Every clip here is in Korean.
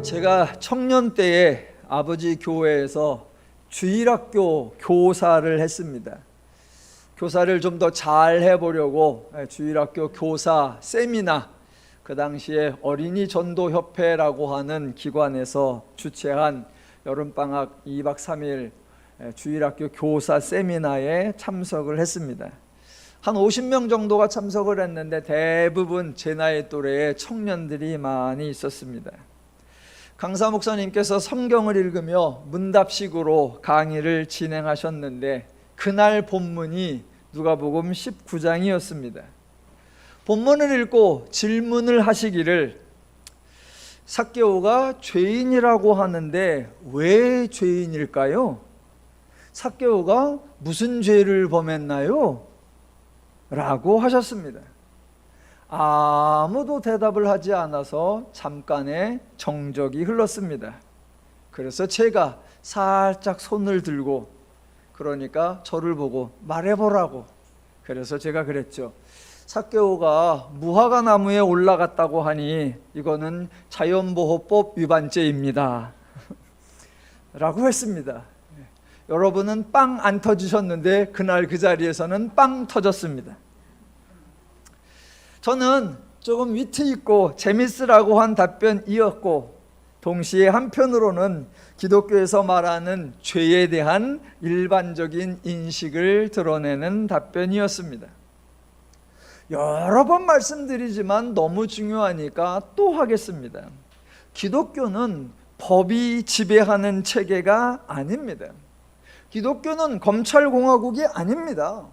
제가 청년 때에 아버지 교회에서 주일학교 교사를 했습니다. 교사를 좀 더 잘 해보려고 주일학교 교사 세미나, 그 당시에 어린이 전도협회라고 하는 기관에서 주최한 여름방학 2박 3일 주일학교 교사 세미나에 참석을 했습니다. 한 50명 정도가 참석을 했는데 대부분 제 나이 또래의 청년들이 많이 있었습니다. 강사 목사님께서 성경을 읽으며 문답식으로 강의를 진행하셨는데 그날 본문이 누가복음 19장이었습니다. 본문을 읽고 질문을 하시기를, 삭개오가 죄인이라고 하는데 왜 죄인일까요? 삭개오가 무슨 죄를 범했나요? 라고 하셨습니다. 아무도 대답을 하지 않아서 잠깐의 정적이 흘렀습니다. 그래서 제가 살짝 손을 들고, 그러니까 저를 보고 말해보라고, 그래서 제가 그랬죠. 삭개오가 무화과 나무에 올라갔다고 하니 이거는 자연보호법 위반죄입니다 라고 했습니다. 여러분은 빵 안 터지셨는데 그날 그 자리에서는 빵 터졌습니다. 저는 조금 위트 있고 재밌으라고 한 답변이었고, 동시에 한편으로는 기독교에서 말하는 죄에 대한 일반적인 인식을 드러내는 답변이었습니다. 여러 번 말씀드리지만 너무 중요하니까 또 하겠습니다. 기독교는 법이 지배하는 체계가 아닙니다. 기독교는 검찰공화국이 아닙니다.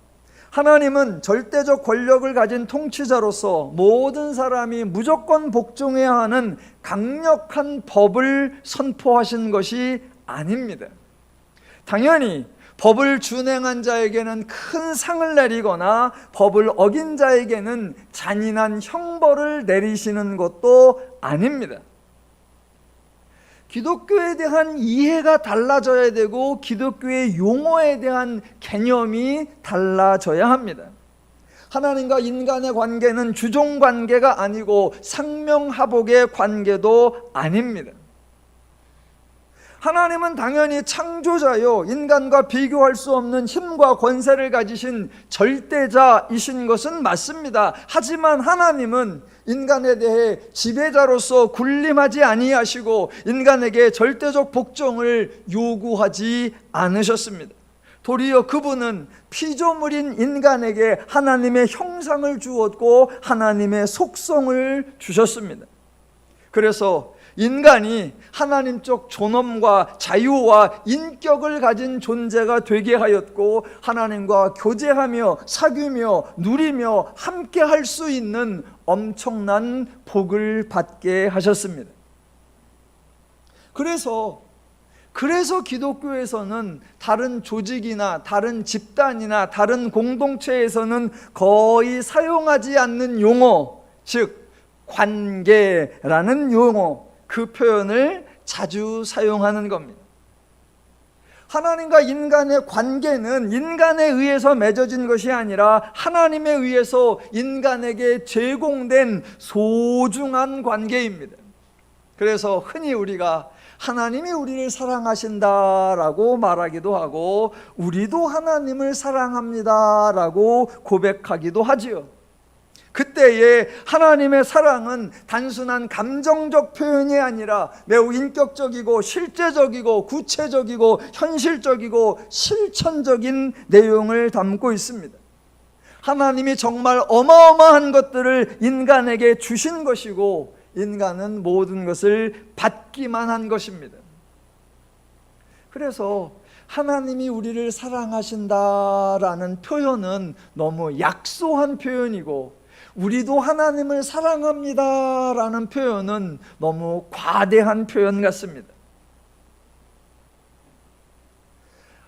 하나님은 절대적 권력을 가진 통치자로서 모든 사람이 무조건 복종해야 하는 강력한 법을 선포하신 것이 아닙니다. 당연히 법을 준행한 자에게는 큰 상을 내리거나 법을 어긴 자에게는 잔인한 형벌을 내리시는 것도 아닙니다. 기독교에 대한 이해가 달라져야 되고 기독교의 용어에 대한 개념이 달라져야 합니다. 하나님과 인간의 관계는 주종 관계가 아니고 상명하복의 관계도 아닙니다. 하나님은 당연히 창조자요, 인간과 비교할 수 없는 힘과 권세를 가지신 절대자이신 것은 맞습니다. 하지만 하나님은 인간에 대해 지배자로서 군림하지 아니하시고 인간에게 절대적 복종을 요구하지 않으셨습니다. 도리어 그분은 피조물인 인간에게 하나님의 형상을 주었고 하나님의 속성을 주셨습니다. 그래서 인간이 하나님적 존엄과 자유와 인격을 가진 존재가 되게 하였고 하나님과 교제하며 사귀며 누리며 함께 할 수 있는 엄청난 복을 받게 하셨습니다. 그래서 기독교에서는 다른 조직이나 다른 집단이나 다른 공동체에서는 거의 사용하지 않는 용어, 즉 관계라는 용어, 그 표현을 자주 사용하는 겁니다. 하나님과 인간의 관계는 인간에 의해서 맺어진 것이 아니라 하나님에 의해서 인간에게 제공된 소중한 관계입니다. 그래서 흔히 우리가 하나님이 우리를 사랑하신다라고 말하기도 하고 우리도 하나님을 사랑합니다라고 고백하기도 하지요. 그때에 하나님의 사랑은 단순한 감정적 표현이 아니라 매우 인격적이고 실제적이고 구체적이고 현실적이고 실천적인 내용을 담고 있습니다. 하나님이 정말 어마어마한 것들을 인간에게 주신 것이고 인간은 모든 것을 받기만 한 것입니다. 그래서 하나님이 우리를 사랑하신다라는 표현은 너무 약소한 표현이고 우리도 하나님을 사랑합니다라는 표현은 너무 과대한 표현 같습니다.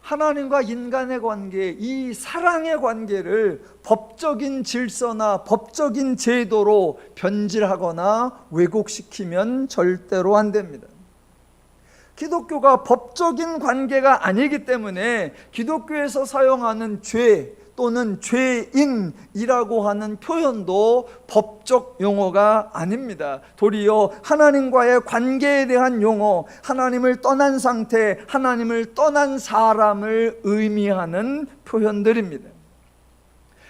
하나님과 인간의 관계, 이 사랑의 관계를 법적인 질서나 법적인 제도로 변질하거나 왜곡시키면 절대로 안 됩니다. 기독교가 법적인 관계가 아니기 때문에 기독교에서 사용하는 죄, 또는 죄인이라고 하는 표현도 법적 용어가 아닙니다. 도리어 하나님과의 관계에 대한 용어, 하나님을 떠난 상태, 하나님을 떠난 사람을 의미하는 표현들입니다.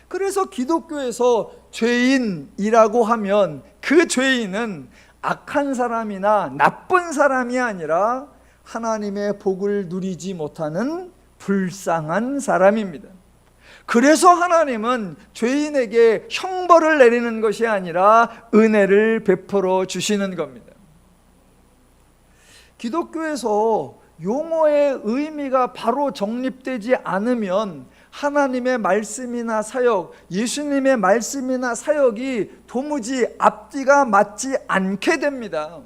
그래서 기독교에서 죄인이라고 하면 그 죄인은 악한 사람이나 나쁜 사람이 아니라 하나님의 복을 누리지 못하는 불쌍한 사람입니다. 그래서 하나님은 죄인에게 형벌을 내리는 것이 아니라 은혜를 베풀어 주시는 겁니다. 기독교에서 용어의 의미가 바로 정립되지 않으면 하나님의 말씀이나 사역, 예수님의 말씀이나 사역이 도무지 앞뒤가 맞지 않게 됩니다.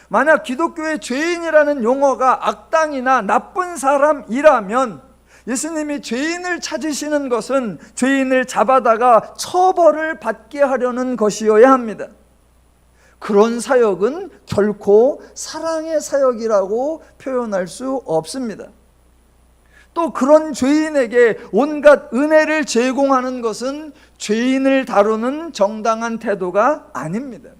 만약 기독교의 죄인이라는 용어가 악당이나 나쁜 사람이라면 예수님이 죄인을 찾으시는 것은 죄인을 잡아다가 처벌을 받게 하려는 것이어야 합니다. 그런 사역은 결코 사랑의 사역이라고 표현할 수 없습니다. 또 그런 죄인에게 온갖 은혜를 제공하는 것은 죄인을 다루는 정당한 태도가 아닙니다.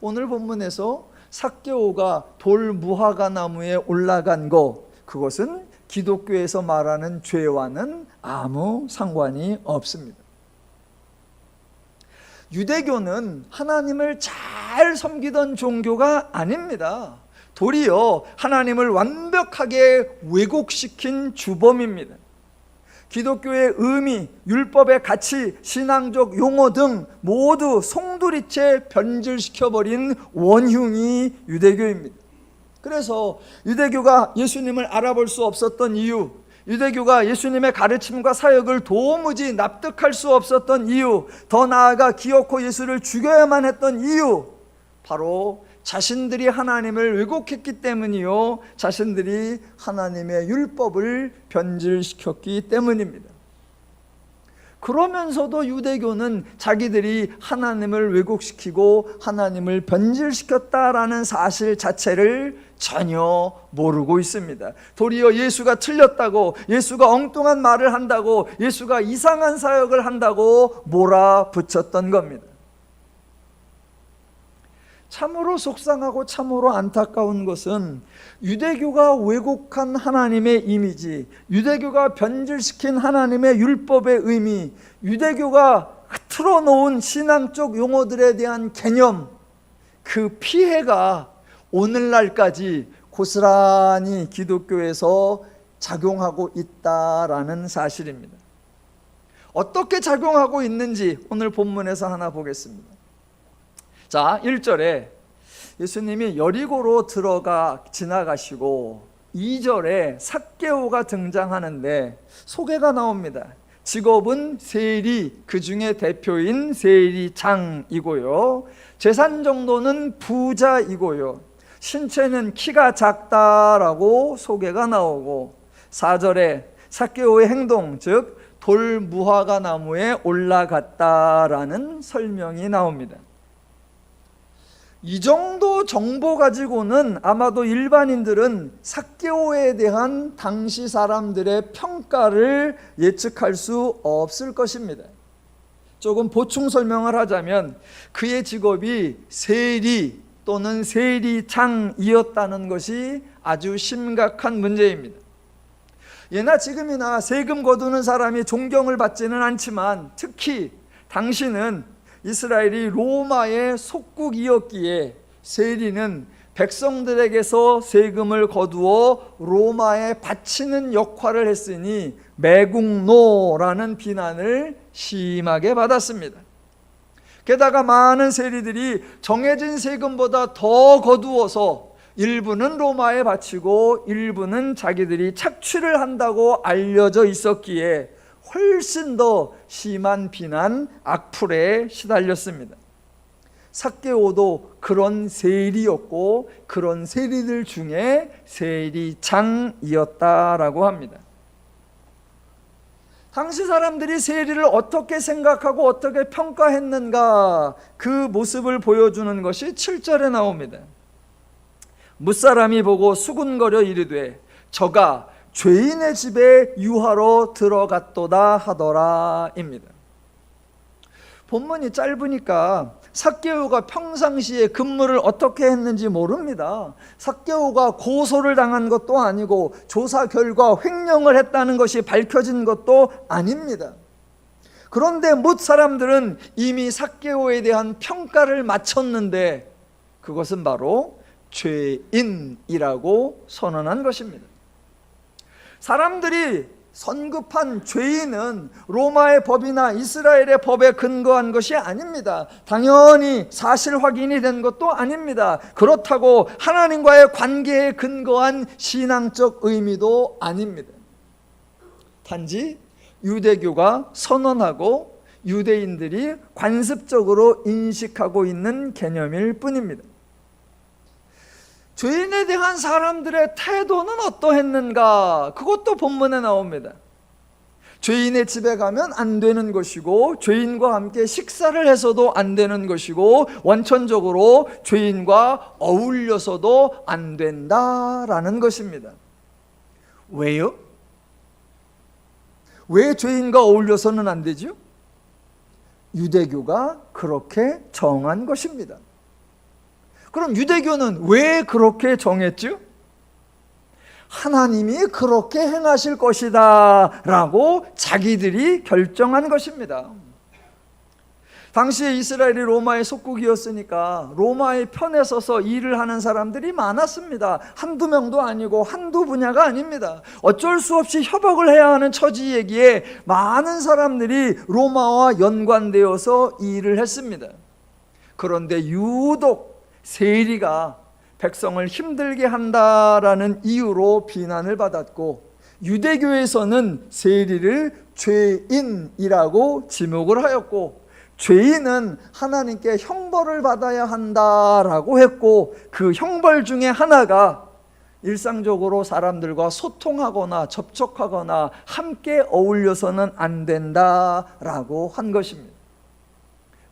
오늘 본문에서 삭개오가 돌 무화과 나무에 올라간 것, 그것은 기독교에서 말하는 죄와는 아무 상관이 없습니다. 유대교는 하나님을 잘 섬기던 종교가 아닙니다. 도리어 하나님을 완벽하게 왜곡시킨 주범입니다. 기독교의 의미, 율법의 가치, 신앙적 용어 등 모두 송두리째 변질시켜버린 원흉이 유대교입니다. 그래서 유대교가 예수님을 알아볼 수 없었던 이유, 유대교가 예수님의 가르침과 사역을 도무지 납득할 수 없었던 이유, 더 나아가 기어코 예수를 죽여야만 했던 이유, 바로 자신들이 하나님을 왜곡했기 때문이요, 자신들이 하나님의 율법을 변질시켰기 때문입니다. 그러면서도 유대교는 자기들이 하나님을 왜곡시키고 하나님을 변질시켰다라는 사실 자체를 전혀 모르고 있습니다. 도리어 예수가 틀렸다고, 예수가 엉뚱한 말을 한다고, 예수가 이상한 사역을 한다고 몰아붙였던 겁니다. 참으로 속상하고 참으로 안타까운 것은 유대교가 왜곡한 하나님의 이미지, 유대교가 변질시킨 하나님의 율법의 의미, 유대교가 흐트러 놓은 신앙적 용어들에 대한 개념, 그 피해가 오늘날까지 고스란히 기독교에서 작용하고 있다라는 사실입니다. 어떻게 작용하고 있는지 오늘 본문에서 하나 보겠습니다. 자, 1절에 예수님이 여리고로 지나가시고 2절에 삭개오가 등장하는데 소개가 나옵니다. 직업은 세리, 그 중에 대표인 세리장이고요, 재산 정도는 부자이고요, 신체는 키가 작다라고 소개가 나오고, 4절에 삭개오의 행동, 즉 돌 무화과 나무에 올라갔다라는 설명이 나옵니다. 이 정도 정보 가지고는 아마도 일반인들은 삭개오에 대한 당시 사람들의 평가를 예측할 수 없을 것입니다. 조금 보충 설명을 하자면 그의 직업이 세리 또는 세리장이었다는 것이 아주 심각한 문제입니다. 예나 지금이나 세금 거두는 사람이 존경을 받지는 않지만 특히 당시는 이스라엘이 로마의 속국이었기에 세리는 백성들에게서 세금을 거두어 로마에 바치는 역할을 했으니 매국노라는 비난을 심하게 받았습니다. 게다가 많은 세리들이 정해진 세금보다 더 거두어서 일부는 로마에 바치고 일부는 자기들이 착취를 한다고 알려져 있었기에 훨씬 더 심한 비난, 악플에 시달렸습니다. 삭개오도 그런 세리였고 그런 세리들 중에 세리장이었다라고 합니다. 당시 사람들이 세리를 어떻게 생각하고 어떻게 평가했는가, 그 모습을 보여주는 것이 7절에 나옵니다. 무사람이 보고 수군거려 이르되 저가 죄인의 집에 유하러 들어갔도다 하더라입니다. 본문이 짧으니까 삭개오가 평상시에 근무를 어떻게 했는지 모릅니다. 삭개오가 고소를 당한 것도 아니고 조사 결과 횡령을 했다는 것이 밝혀진 것도 아닙니다. 그런데 뭇 사람들은 이미 삭개오에 대한 평가를 마쳤는데 그것은 바로 죄인이라고 선언한 것입니다. 사람들이 선급한 죄인은 로마의 법이나 이스라엘의 법에 근거한 것이 아닙니다. 당연히 사실 확인이 된 것도 아닙니다. 그렇다고 하나님과의 관계에 근거한 신앙적 의미도 아닙니다. 단지 유대교가 선언하고 유대인들이 관습적으로 인식하고 있는 개념일 뿐입니다. 죄인에 대한 사람들의 태도는 어떠했는가? 그것도 본문에 나옵니다. 죄인의 집에 가면 안 되는 것이고 죄인과 함께 식사를 해서도 안 되는 것이고 원천적으로 죄인과 어울려서도 안 된다라는 것입니다. 왜요? 왜 죄인과 어울려서는 안 되죠? 유대교가 그렇게 정한 것입니다. 그럼 유대교는 왜 그렇게 정했죠? 하나님이 그렇게 행하실 것이다 라고 자기들이 결정한 것입니다. 당시에 이스라엘이 로마의 속국이었으니까 로마의 편에 서서 일을 하는 사람들이 많았습니다. 한두 명도 아니고 한두 분야가 아닙니다. 어쩔 수 없이 협업을 해야 하는 처지이기에 많은 사람들이 로마와 연관되어서 일을 했습니다. 그런데 유독 세리가 백성을 힘들게 한다라는 이유로 비난을 받았고 유대교에서는 세리를 죄인이라고 지목을 하였고 죄인은 하나님께 형벌을 받아야 한다라고 했고 그 형벌 중에 하나가 일상적으로 사람들과 소통하거나 접촉하거나 함께 어울려서는 안 된다라고 한 것입니다.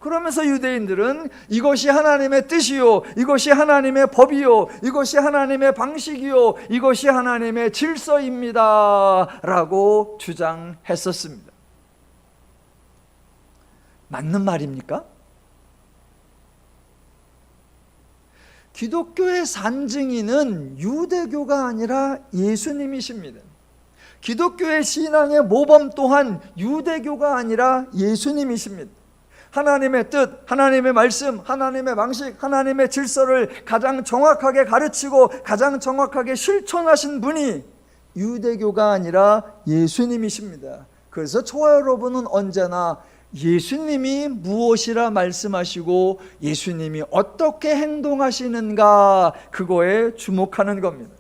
그러면서 유대인들은 이것이 하나님의 뜻이요, 이것이 하나님의 법이요, 이것이 하나님의 방식이요, 이것이 하나님의 질서입니다 라고 주장했었습니다. 맞는 말입니까? 기독교의 산증인은 유대교가 아니라 예수님이십니다. 기독교의 신앙의 모범 또한 유대교가 아니라 예수님이십니다. 하나님의 뜻, 하나님의 말씀, 하나님의 방식, 하나님의 질서를 가장 정확하게 가르치고 가장 정확하게 실천하신 분이 유대교가 아니라 예수님이십니다. 그래서 저와 여러분은 언제나 예수님이 무엇이라 말씀하시고 예수님이 어떻게 행동하시는가 그거에 주목하는 겁니다.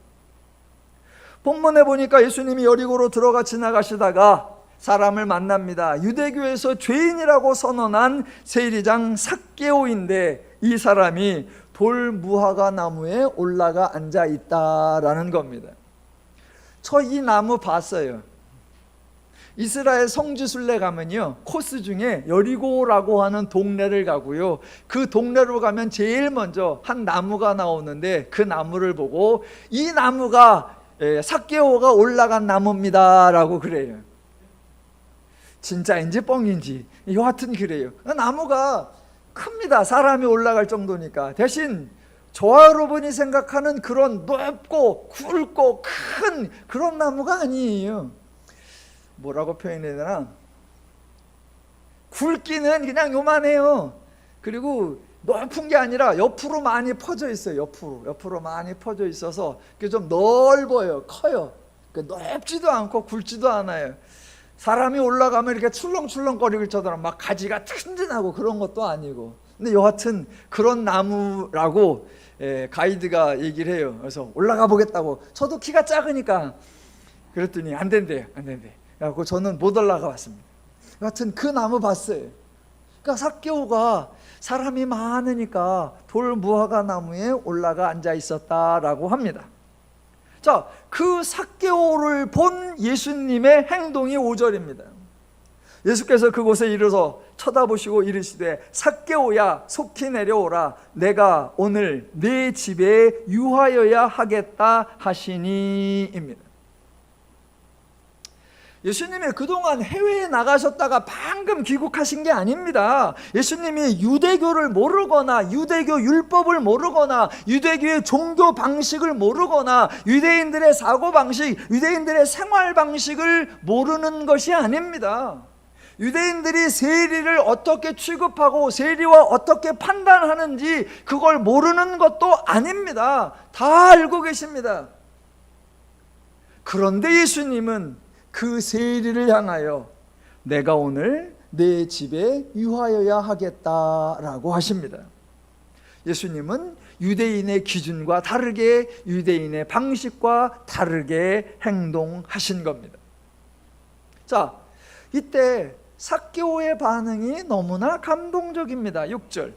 본문에 보니까 예수님이 여리고로 들어가 지나가시다가 사람을 만납니다. 유대교에서 죄인이라고 선언한 세리장 삭개오인데 이 사람이 돌무화과 나무에 올라가 앉아 있다라는 겁니다. 저 이 나무 봤어요. 이스라엘 성지순례 가면요 코스 중에 여리고라고 하는 동네를 가고요 그 동네로 가면 제일 먼저 한 나무가 나오는데 그 나무를 보고 이 나무가 삭개오가 올라간 나무입니다 라고 그래요. 진짜인지 뻥인지 여하튼 그래요. 나무가 큽니다. 사람이 올라갈 정도니까. 대신 저와 여러분이 생각하는 그런 높고 굵고 큰 그런 나무가 아니에요. 뭐라고 표현해야 되나? 굵기는 그냥 요만해요. 그리고 높은 게 아니라 옆으로 많이 퍼져 있어요. 옆으로 많이 퍼져 있어서 좀 넓어요. 커요. 높지도 않고 굵지도 않아요. 사람이 올라가면 이렇게 출렁출렁거리고 있잖아요. 막 가지가 튼튼하고 그런 것도 아니고. 근데 여하튼 그런 나무라고 가이드가 얘기를 해요. 그래서 올라가 보겠다고. 저도 키가 작으니까 그랬더니 안 된대요. 그래서 저는 못 올라가 봤습니다. 여하튼 그 나무 봤어요. 그러니까 삭개오가 사람이 많으니까 돌무화과 나무에 올라가 앉아 있었다라고 합니다. 자, 그 삭개오를 본 예수님의 행동이 5절입니다. 예수께서 그곳에 이르러 쳐다보시고 이르시되 삭개오야 속히 내려오라 내가 오늘 네 집에 유하여야 하겠다 하시니입니다. 예수님이 그동안 해외에 나가셨다가 방금 귀국하신 게 아닙니다. 예수님이 유대교를 모르거나 유대교 율법을 모르거나 유대교의 종교 방식을 모르거나 유대인들의 사고방식, 유대인들의 생활 방식을 모르는 것이 아닙니다. 유대인들이 세리를 어떻게 취급하고 세리와 어떻게 판단하는지 그걸 모르는 것도 아닙니다. 다 알고 계십니다. 그런데 예수님은 그 세리를 향하여 내가 오늘 내 집에 유하여야 하겠다라고 하십니다. 예수님은 유대인의 기준과 다르게 유대인의 방식과 다르게 행동하신 겁니다. 자, 이때 삭개오의 반응이 너무나 감동적입니다. 6절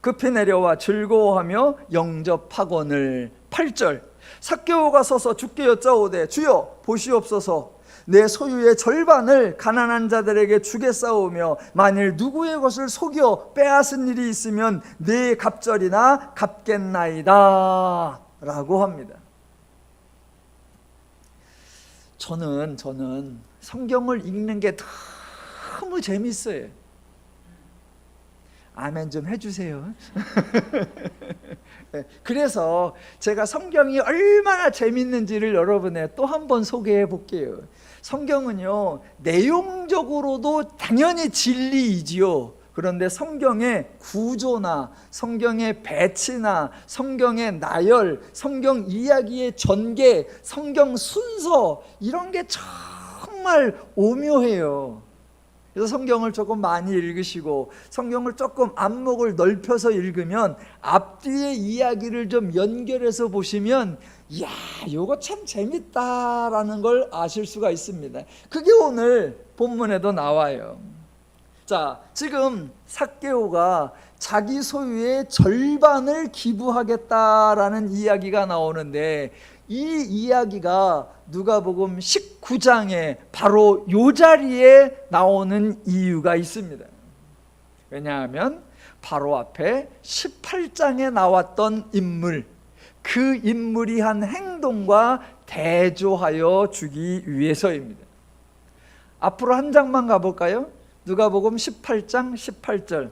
급히 내려와 즐거워하며 영접하거늘. 8절 삭개오가 서서 주께 여짜오되 주여 보시옵소서 내 소유의 절반을 가난한 자들에게 주겠사오며 만일 누구의 것을 속여 빼앗은 일이 있으면 내 갑절이나 갚겠나이다 라고 합니다. 저는 성경을 읽는 게 너무 재밌어요. 아멘 좀 해주세요. 그래서 제가 성경이 얼마나 재밌는지를 여러분에 또 한 번 소개해 볼게요. 성경은요, 내용적으로도 당연히 진리이지요. 그런데 성경의 구조나 성경의 배치나 성경의 나열, 성경 이야기의 전개, 성경 순서 이런 게 정말 오묘해요. 그래서 성경을 조금 많이 읽으시고 성경을 조금 안목을 넓혀서 읽으면 앞뒤의 이야기를 좀 연결해서 보시면 이야, 이거 참 재밌다라는 걸 아실 수가 있습니다. 그게 오늘 본문에도 나와요. 자, 지금 삭개오가 자기 소유의 절반을 기부하겠다라는 이야기가 나오는데 이 이야기가 누가복음 19장에 바로 이 자리에 나오는 이유가 있습니다. 왜냐하면 바로 앞에 18장에 나왔던 인물, 그 인물이 한 행동과 대조하여 주기 위해서입니다. 앞으로 한 장만 가볼까요? 누가복음 18장 18절.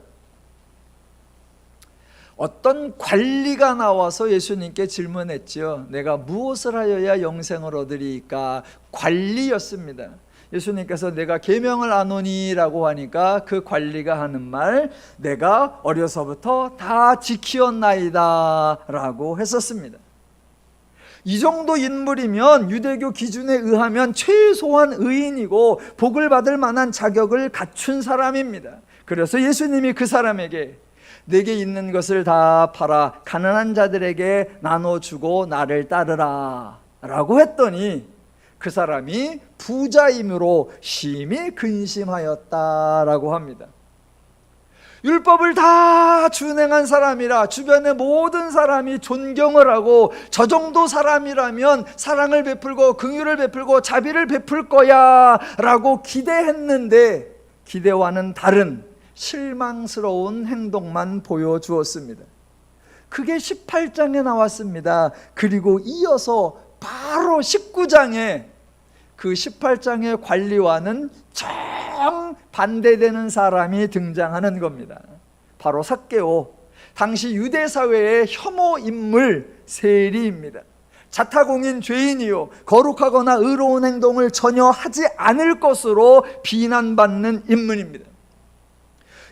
어떤 관리가 나와서 예수님께 질문했죠. 내가 무엇을 하여야 영생을 얻으리까? 관리였습니다. 예수님께서 내가 계명을 아노니라고 하니까 그 관리가 하는 말, 내가 어려서부터 다 지키었나이다 라고 했었습니다. 이 정도 인물이면 유대교 기준에 의하면 최소한 의인이고 복을 받을 만한 자격을 갖춘 사람입니다. 그래서 예수님이 그 사람에게 내게 있는 것을 다 팔아 가난한 자들에게 나눠주고 나를 따르라 라고 했더니 그 사람이 부자이므로 심히 근심하였다라고 합니다. 율법을 다 준행한 사람이라 주변의 모든 사람이 존경을 하고 저 정도 사람이라면 사랑을 베풀고 긍휼을 베풀고 자비를 베풀 거야 라고 기대했는데 기대와는 다른 실망스러운 행동만 보여주었습니다. 그게 18장에 나왔습니다. 그리고 이어서 바로 19장에 그 18장의 관리와는 정반대되는 사람이 등장하는 겁니다. 바로 삭개오, 당시 유대사회의 혐오 인물 세리입니다. 자타공인 죄인이요 거룩하거나 의로운 행동을 전혀 하지 않을 것으로 비난받는 인물입니다.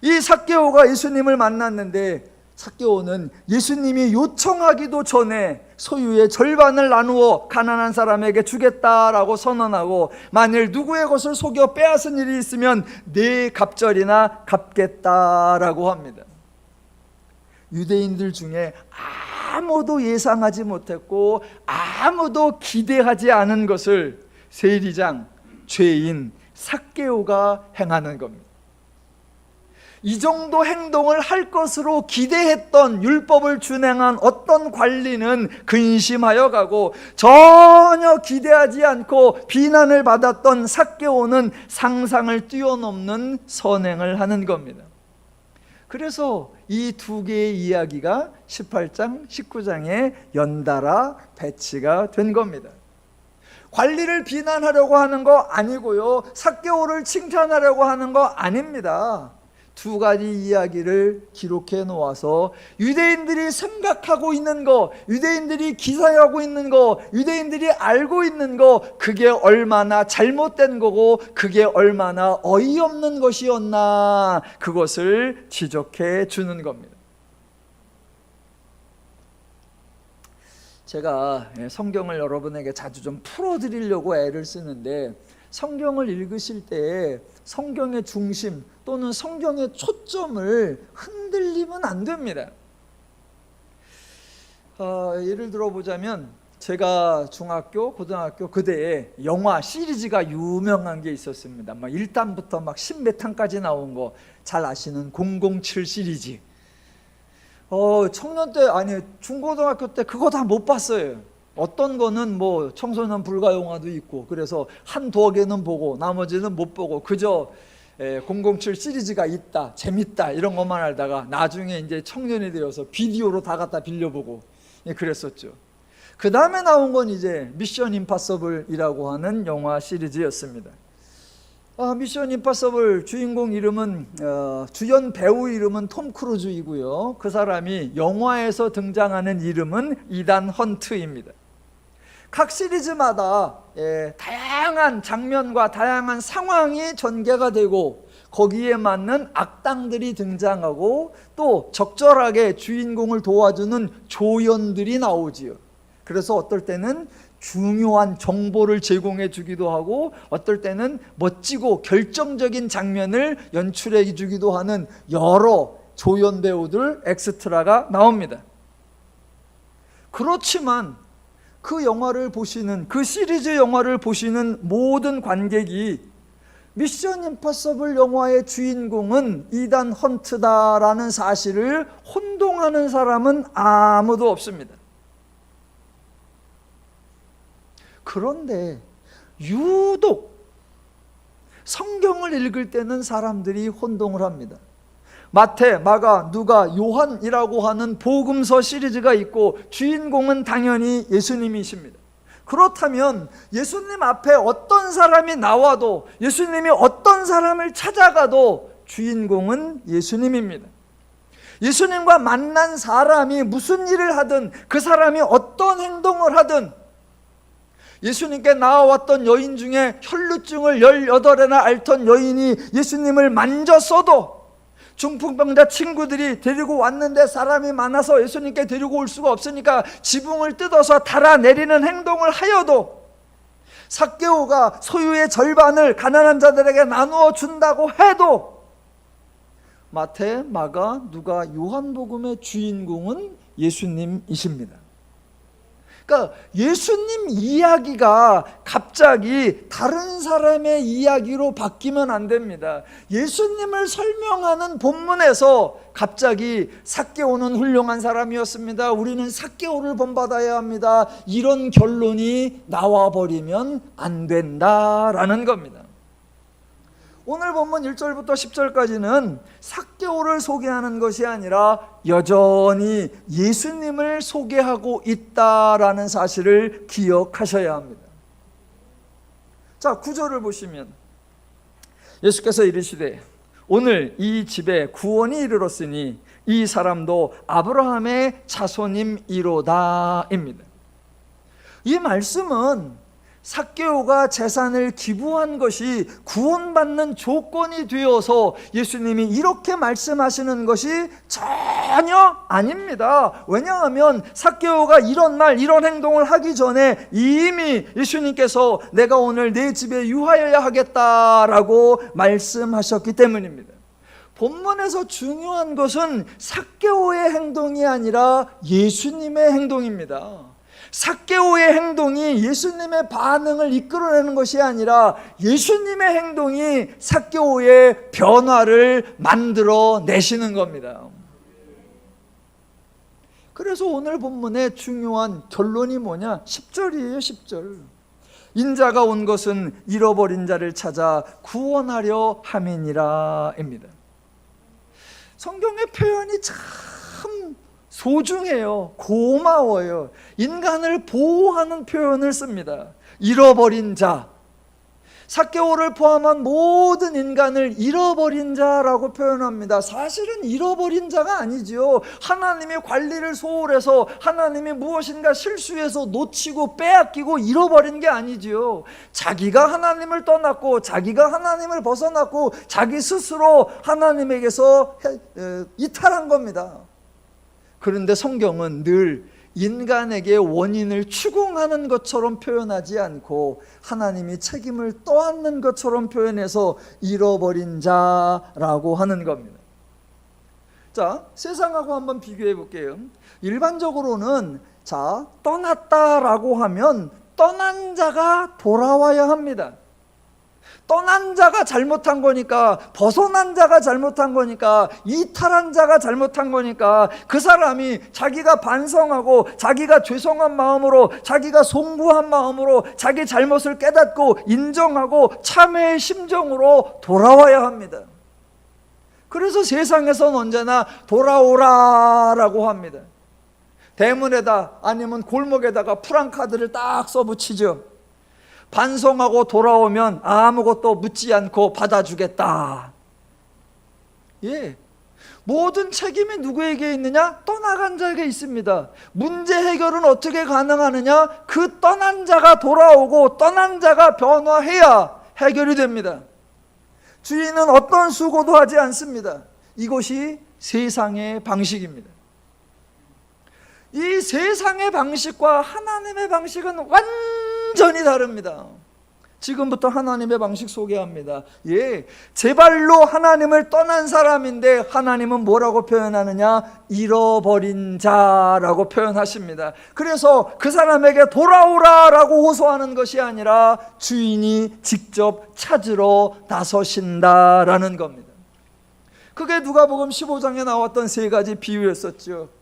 이 삭개오가 예수님을 만났는데 삭개오는 예수님이 요청하기도 전에 소유의 절반을 나누어 가난한 사람에게 주겠다라고 선언하고 만일 누구의 것을 속여 빼앗은 일이 있으면 네 갑절이나 갚겠다라고 합니다. 유대인들 중에 아무도 예상하지 못했고 아무도 기대하지 않은 것을 세리장, 죄인 삭개오가 행하는 겁니다. 이 정도 행동을 할 것으로 기대했던 율법을 준행한 어떤 관리는 근심하여 가고 전혀 기대하지 않고 비난을 받았던 삭개오는 상상을 뛰어넘는 선행을 하는 겁니다. 그래서 이 두 개의 관리를 비난하려고 하는 거 아니고요, 삭개오를 칭찬하려고 하는 거 아닙니다. 두 가지 이야기를 기록해 놓아서 유대인들이 생각하고 있는 거, 유대인들이 기사하고 있는 거, 유대인들이 알고 있는 거, 그게 얼마나 잘못된 거고 그게 얼마나 어이없는 것이었나, 그것을 지적해 주는 겁니다. 제가 성경을 여러분에게 자주 좀 풀어드리려고 애를 쓰는데, 성경을 읽으실 때 성경의 중심 또는 성경의 초점을 흔들리면 안 됩니다. 예를 들어보자면, 제가 중학교, 고등학교 그때에 영화 시리즈가 유명한 게 있었습니다. 막 1탄부터 막 10몇 탄까지 나온 거 잘 아시는 007 시리즈. 청년 때, 아니 중고등학교 때 그거 다 못 봤어요. 어떤 거는 뭐 청소년 불가 영화도 있고, 그래서 한두 개는 보고 나머지는 못 보고 그저 007 시리즈가 있다, 재밌다 이런 것만 알다가 나중에 이제 청년이 되어서 비디오로 다 갖다 빌려보고 그랬었죠. 그 다음에 나온 건 이제 미션 임파서블이라고 하는 영화 시리즈였습니다. 미션 임파서블 주인공 이름은 주연 배우 이름은 톰 크루즈이고요, 그 사람이 영화에서 등장하는 이름은 이단 헌트입니다. 각 시리즈마다 다양한 장면과 다양한 상황이 전개가 되고 거기에 맞는 악당들이 등장하고 또 적절하게 주인공을 도와주는 조연들이 나오지요. 그래서 어떨 때는 중요한 정보를 제공해 주기도 하고 어떨 때는 멋지고 결정적인 장면을 연출해 주기도 하는 여러 조연 배우들, 엑스트라가 나옵니다. 그렇지만 그 영화를 보시는, 그 시리즈 영화를 보시는 모든 관객이 미션 임파서블 영화의 주인공은 이단 헌트다라는 사실을 혼동하는 사람은 아무도 없습니다. 그런데 유독 성경을 읽을 때는 사람들이 혼동을 합니다. 마태, 마가, 누가, 요한이라고 하는 복음서 시리즈가 있고 주인공은 당연히 예수님이십니다. 그렇다면 예수님 앞에 어떤 사람이 나와도, 예수님이 어떤 사람을 찾아가도 주인공은 예수님입니다. 예수님과 만난 사람이 무슨 일을 하든, 그 사람이 어떤 행동을 하든, 예수님께 나와왔던 여인 중에 혈루증을 18애나 앓던 여인이 예수님을 만졌어도, 중풍병자 친구들이 데리고 왔는데 사람이 많아서 예수님께 데리고 올 수가 없으니까 지붕을 뜯어서 달아내리는 행동을 하여도, 삭개오가 소유의 절반을 가난한 자들에게 나누어 준다고 해도, 마태, 마가, 누가, 요한복음의 주인공은 예수님이십니다. 그러니까 예수님 이야기가 갑자기 다른 사람의 이야기로 바뀌면 안 됩니다. 예수님을 설명하는 본문에서 갑자기 삭개오는 훌륭한 사람이었습니다, 우리는 삭개오를 본받아야 합니다, 이런 결론이 나와버리면 안 된다라는 겁니다. 오늘 본문 1절부터 10절까지는 삭개오를 소개하는 것이 아니라 여전히 예수님을 소개하고 있다라는 사실을 기억하셔야 합니다. 자, 9절을 보시면 예수께서 이르시되 오늘 이 집에 구원이 이르렀으니 이 사람도 아브라함의 자손임이로다입니다. 이 말씀은 삭개오가 재산을 기부한 것이 구원받는 조건이 되어서 예수님이 이렇게 말씀하시는 것이 전혀 아닙니다. 왜냐하면 삭개오가 이런 말, 이런 행동을 하기 전에 이미 예수님께서 내가 오늘 내 집에 유하여야 하겠다라고 말씀하셨기 때문입니다. 본문에서 중요한 것은 삭개오의 행동이 아니라 예수님의 행동입니다. 삭개오의 행동이 예수님의 반응을 이끌어내는 것이 아니라 예수님의 행동이 삭개오의 변화를 만들어 내시는 겁니다. 그래서 오늘 본문의 중요한 결론이 뭐냐? 10절이에요. 10절. 인자가 온 것은 잃어버린 자를 찾아 구원하려 함이니라 입니다. 성경의 표현이 참 소중해요. 고마워요. 인간을 보호하는 표현을 씁니다. 잃어버린 자, 삭개오를 포함한 모든 인간을 잃어버린 자라고 표현합니다. 사실은 잃어버린 자가 아니지요. 하나님이 관리를 소홀해서 하나님이 무엇인가 실수해서 놓치고 빼앗기고 잃어버린 게 아니지요. 자기가 하나님을 떠났고 자기가 하나님을 벗어났고 자기 스스로 하나님에게서 이탈한 겁니다. 그런데 성경은 늘 인간에게 원인을 추궁하는 것처럼 표현하지 않고 하나님이 책임을 떠안는 것처럼 표현해서 잃어버린 자라고 하는 겁니다. 자, 세상하고 한번 비교해 볼게요. 일반적으로는 떠났다라고 하면 떠난 자가 돌아와야 합니다. 떠난 자가 잘못한 거니까, 벗어난 자가 잘못한 거니까, 이탈한 자가 잘못한 거니까 그 사람이 자기가 반성하고 자기가 죄송한 마음으로, 자기가 송구한 마음으로 자기 잘못을 깨닫고 인정하고 참회의 심정으로 돌아와야 합니다. 그래서 세상에서는 언제나 돌아오라라고 합니다. 대문에다 아니면 골목에다가 프랑카드를 딱 써붙이죠. 반성하고 돌아오면 아무것도 묻지 않고 받아주겠다. 모든 책임이 누구에게 있느냐? 떠나간 자에게 있습니다. 문제 해결은 어떻게 가능하느냐? 그 떠난 자가 돌아오고 떠난 자가 변화해야 해결이 됩니다. 주인은 어떤 수고도 하지 않습니다. 이것이 세상의 방식입니다. 이 세상의 방식과 하나님의 방식은 완전히 다릅니다. 지금부터 하나님의 방식 소개합니다. 제 발로 하나님을 떠난 사람인데 하나님은 뭐라고 표현하느냐? 잃어버린 자라고 표현하십니다. 그래서 그 사람에게 돌아오라라고 호소하는 것이 아니라 주인이 직접 찾으러 나서신다라는 겁니다. 그게 누가복음 15장에 나왔던 세 가지 비유였었죠.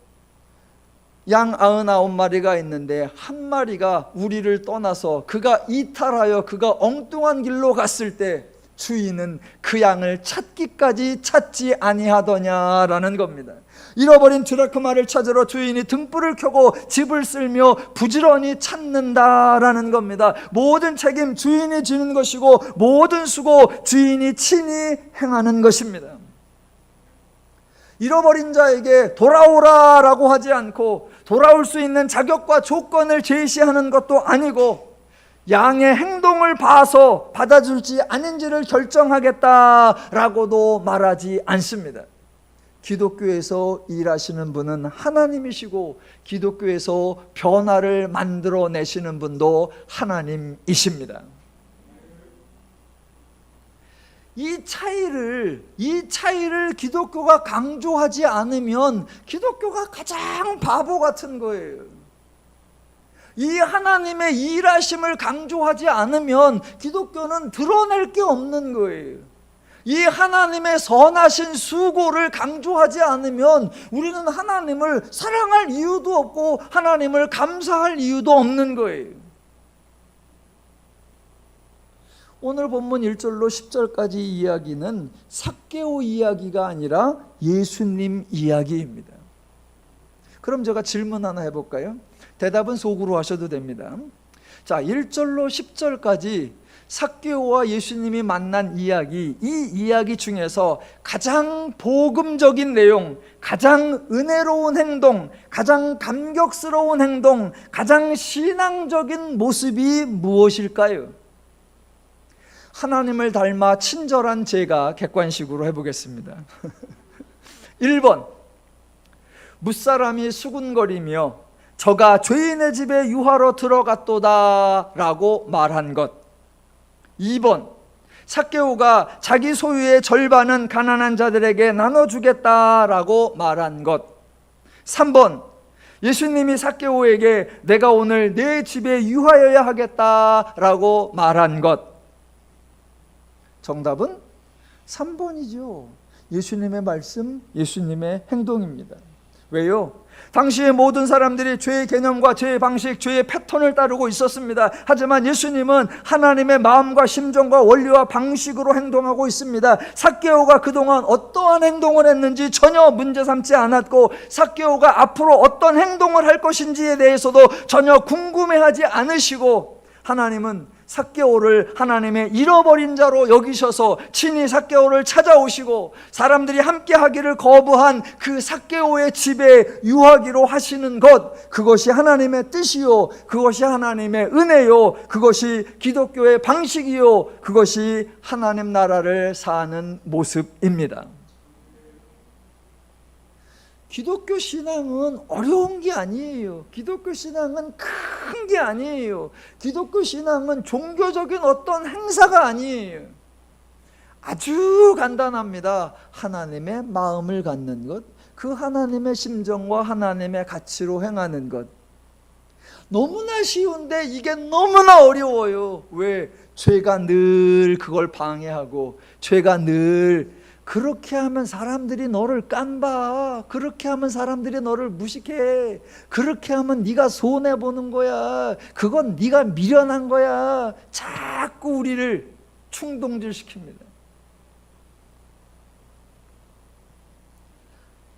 양 99마리가 있는데 한 마리가 우리를 떠나서 그가 이탈하여 그가 엉뚱한 길로 갔을 때 주인은 그 양을 찾기까지 찾지 아니하더냐라는 겁니다. 잃어버린 드라크마를 찾으러 주인이 등불을 켜고 집을 쓸며 부지런히 찾는다라는 겁니다. 모든 책임 주인이 지는 것이고 모든 수고 주인이 친히 행하는 것입니다. 잃어버린 자에게 돌아오라라고 하지 않고 돌아올 수 있는 자격과 조건을 제시하는 것도 아니고 양의 행동을 봐서 받아줄지 아닌지를 결정하겠다라고도 말하지 않습니다. 기독교에서 일하시는 분은 하나님이시고 기독교에서 변화를 만들어내시는 분도 하나님이십니다. 이 차이를 기독교가 강조하지 않으면 기독교가 가장 바보 같은 거예요. 이 하나님의 일하심을 강조하지 않으면 기독교는 드러낼 게 없는 거예요. 이 하나님의 선하신 수고를 강조하지 않으면 우리는 하나님을 사랑할 이유도 없고 하나님을 감사할 이유도 없는 거예요. 오늘 본문 1절로 10절까지 이야기는 삭개오 이야기가 아니라 예수님 이야기입니다. 그럼 제가 질문 하나 해볼까요? 대답은 속으로 하셔도 됩니다. 자, 1절로 10절까지 삭개오와 예수님이 만난 이야기, 이 이야기 중에서 가장 복음적인 내용, 가장 은혜로운 행동, 가장 감격스러운 행동, 가장 신앙적인 모습이 무엇일까요? 하나님을 닮아 친절한 제가 객관식으로 해보겠습니다. 1번, 무사람이 수군거리며 저가 죄인의 집에 유하러 들어갔도다 라고 말한 것. 2번, 삭개오가 자기 소유의 절반은 가난한 자들에게 나눠주겠다라고 말한 것. 3번, 예수님이 삭개오에게 내가 오늘 내 집에 유하여야 하겠다라고 말한 것. 정답은 3번이죠. 예수님의 말씀, 예수님의 행동입니다. 왜요? 당시의 모든 사람들이 죄의 개념과 죄의 방식, 죄의 패턴을 따르고 있었습니다. 하지만 예수님은 하나님의 마음과 심정과 원리와 방식으로 행동하고 있습니다. 삭개오가 그동안 어떠한 행동을 했는지 전혀 문제 삼지 않았고 삭개오가 앞으로 어떤 행동을 할 것인지에 대해서도 전혀 궁금해하지 않으시고 하나님은 삭개오를 하나님의 잃어버린 자로 여기셔서 친히 삭개오를 찾아오시고 사람들이 함께 하기를 거부한 그 삭개오의 집에 유하기로 하시는 것, 그것이 하나님의 뜻이요, 그것이 하나님의 은혜요, 그것이 기독교의 방식이요, 그것이 하나님 나라를 사는 모습입니다. 기독교 신앙은 어려운 게 아니에요. 기독교 신앙은 큰 게 아니에요. 기독교 신앙은 종교적인 어떤 행사가 아니에요. 아주 간단합니다. 하나님의 마음을 갖는 것, 그 하나님의 심정과 하나님의 가치로 행하는 것. 너무나 쉬운데 이게 너무나 어려워요. 왜? 죄가 늘 그걸 방해하고, 죄가 늘 그렇게 하면 사람들이 너를 깐봐. 그렇게 하면 사람들이 너를 무식해. 그렇게 하면 네가 손해보는 거야. 그건 네가 미련한 거야. 자꾸 우리를 충동질시킵니다.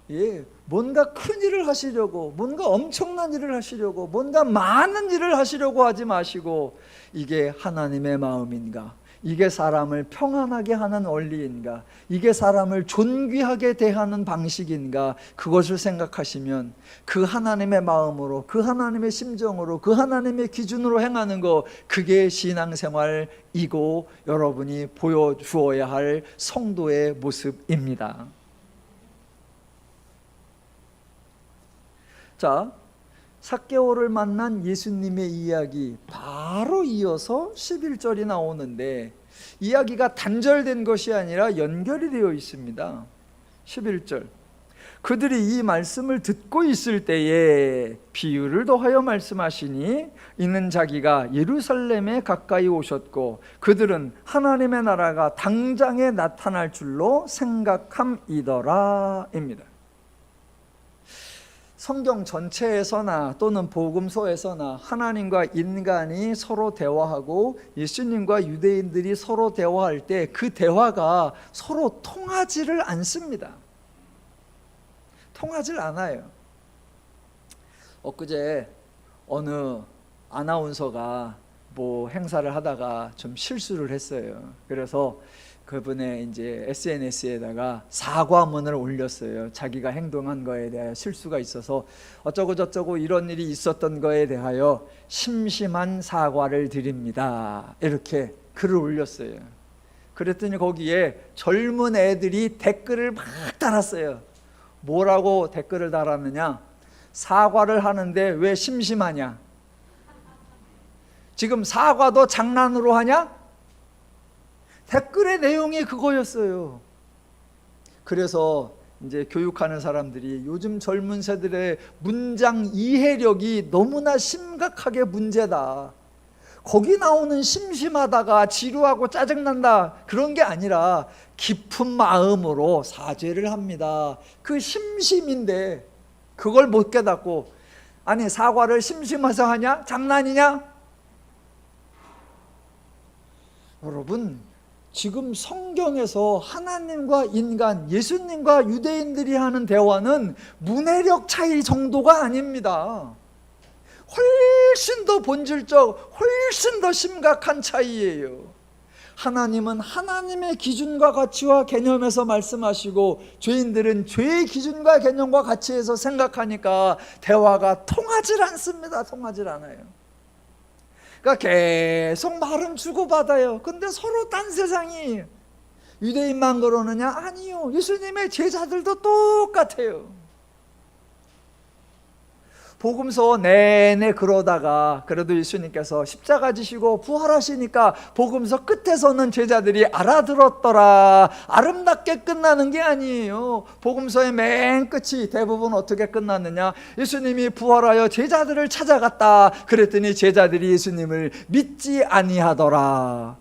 예, 뭔가 큰 일을 하시려고, 뭔가 엄청난 일을 하시려고, 뭔가 많은 일을 하시려고 하지 마시고, 이게 하나님의 마음인가? 이게 사람을 평안하게 하는 원리인가? 이게 사람을 존귀하게 대하는 방식인가? 그것을 생각하시면 그 하나님의 마음으로, 그 하나님의 심정으로, 그 하나님의 기준으로 행하는 거, 그게 신앙생활이고 여러분이 보여주어야 할 성도의 모습입니다. 자, 삭개오를 만난 예수님의 이야기 바로 이어서 11절이 나오는데, 이야기가 단절된 것이 아니라 연결이 되어 있습니다. 11절, 그들이 이 말씀을 듣고 있을 때에 비유를 더하여 말씀하시니, 이는 자기가 예루살렘에 가까이 오셨고 그들은 하나님의 나라가 당장에 나타날 줄로 생각함이더라 입니다. 성경 전체에서나 또는 복음서에서나 하나님과 인간이 서로 대화하고 예수님과 유대인들이 서로 대화할 때 그 대화가 서로 통하지를 않습니다. 통하질 않아요. 엊그제 어느 아나운서가 뭐 행사를 하다가 좀 실수를 했어요. 그래서 그분의 이제 SNS에다가 사과문을 올렸어요. 자기가 행동한 거에 대하여 실수가 있어서 어쩌고 저쩌고 이런 일이 있었던 거에 대하여 심심한 사과를 드립니다. 이렇게 글을 올렸어요. 그랬더니 거기에 젊은 애들이 댓글을 막 달았어요. 뭐라고 댓글을 달았느냐? 사과를 하는데 왜 심심하냐? 지금 사과도 장난으로 하냐? 댓글의 내용이 그거였어요. 그래서 이제 교육하는 사람들이 요즘 젊은 세대의 문장 이해력이 너무나 심각하게 문제다. 거기 나오는 심심하다가 지루하고 짜증난다 그런 게 아니라 깊은 마음으로 사죄를 합니다. 그 심심인데 그걸 못 깨닫고, 아니 사과를 심심해서 하냐? 장난이냐? 여러분, 지금 성경에서 하나님과 인간, 예수님과 유대인들이 하는 대화는 문해력 차이 정도가 아닙니다. 훨씬 더 본질적, 훨씬 더 심각한 차이예요. 하나님은 하나님의 기준과 가치와 개념에서 말씀하시고, 죄인들은 죄의 기준과 개념과 가치에서 생각하니까 대화가 통하질 않습니다. 통하질 않아요. 그러니까 계속 말은 주고받아요. 근데 서로 딴 세상이. 유대인만 그러느냐? 아니요. 예수님의 제자들도 똑같아요. 복음서 내내 그러다가 그래도 예수님께서 십자가 지시고 부활하시니까 복음서 끝에서는 제자들이 알아들었더라. 아름답게 끝나는 게 아니에요. 복음서의 맨 끝이 대부분 어떻게 끝났느냐? 예수님이 부활하여 제자들을 찾아갔다. 그랬더니 제자들이 예수님을 믿지 아니하더라.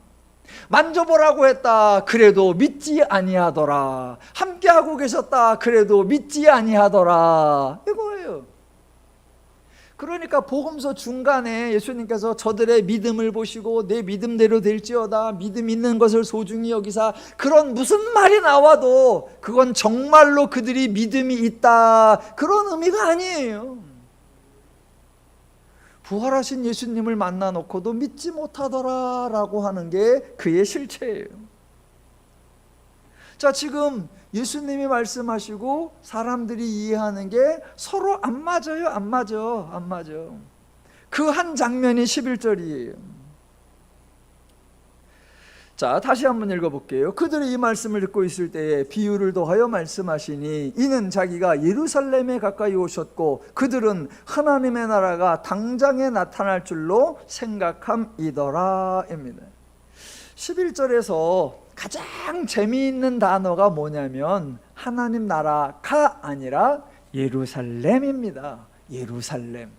만져보라고 했다. 그래도 믿지 아니하더라. 함께하고 계셨다. 그래도 믿지 아니하더라. 이거예요. 그러니까 복음서 중간에 예수님께서 저들의 믿음을 보시고 내 믿음대로 될지어다, 믿음 있는 것을 소중히 여기사, 그런 무슨 말이 나와도 그건 정말로 그들이 믿음이 있다 그런 의미가 아니에요. 부활하신 예수님을 만나 놓고도 믿지 못하더라라고 하는 게 그의 실체예요. 자, 지금 예수님이 말씀하시고 사람들이 이해하는 게 서로 안 맞아요. 안 맞아. 그 한 장면이 11절이에요. 자, 다시 한번 읽어볼게요. 그들이 이 말씀을 듣고 있을 때에 비유를 더하여 말씀하시니 이는 자기가 예루살렘에 가까이 오셨고 그들은 하나님의 나라가 당장에 나타날 줄로 생각함이더라 입니다. 11절에서 가장 재미있는 단어가 뭐냐면 하나님 나라가 아니라 예루살렘입니다. 예루살렘.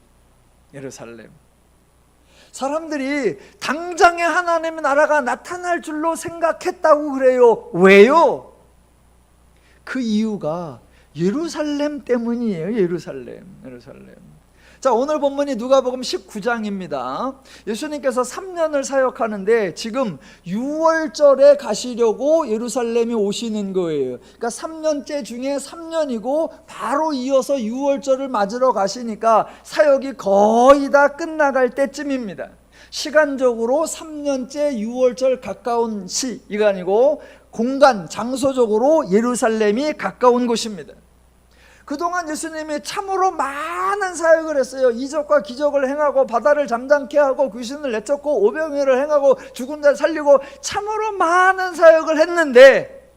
사람들이 당장에 하나님의 나라가 나타날 줄로 생각했다고 그래요. 왜요? 그 이유가 예루살렘 때문이에요. 예루살렘. 자, 오늘 본문이 누가복음 19장입니다. 예수님께서 3년을 사역하는데 지금 6월절에 가시려고 예루살렘에 오시는 거예요. 그러니까 3년째 중에 3년이고 바로 이어서 6월절을 맞으러 가시니까 사역이 거의 다 끝나갈 때쯤입니다. 시간적으로 3년째 6월절 가까운 시간이고 공간, 장소적으로 예루살렘이 가까운 곳입니다. 그동안 예수님이 참으로 많은 사역을 했어요. 이적과 기적을 행하고 바다를 잠잠케 하고 귀신을 내쫓고 오병이어를 행하고 죽은 자 살리고 참으로 많은 사역을 했는데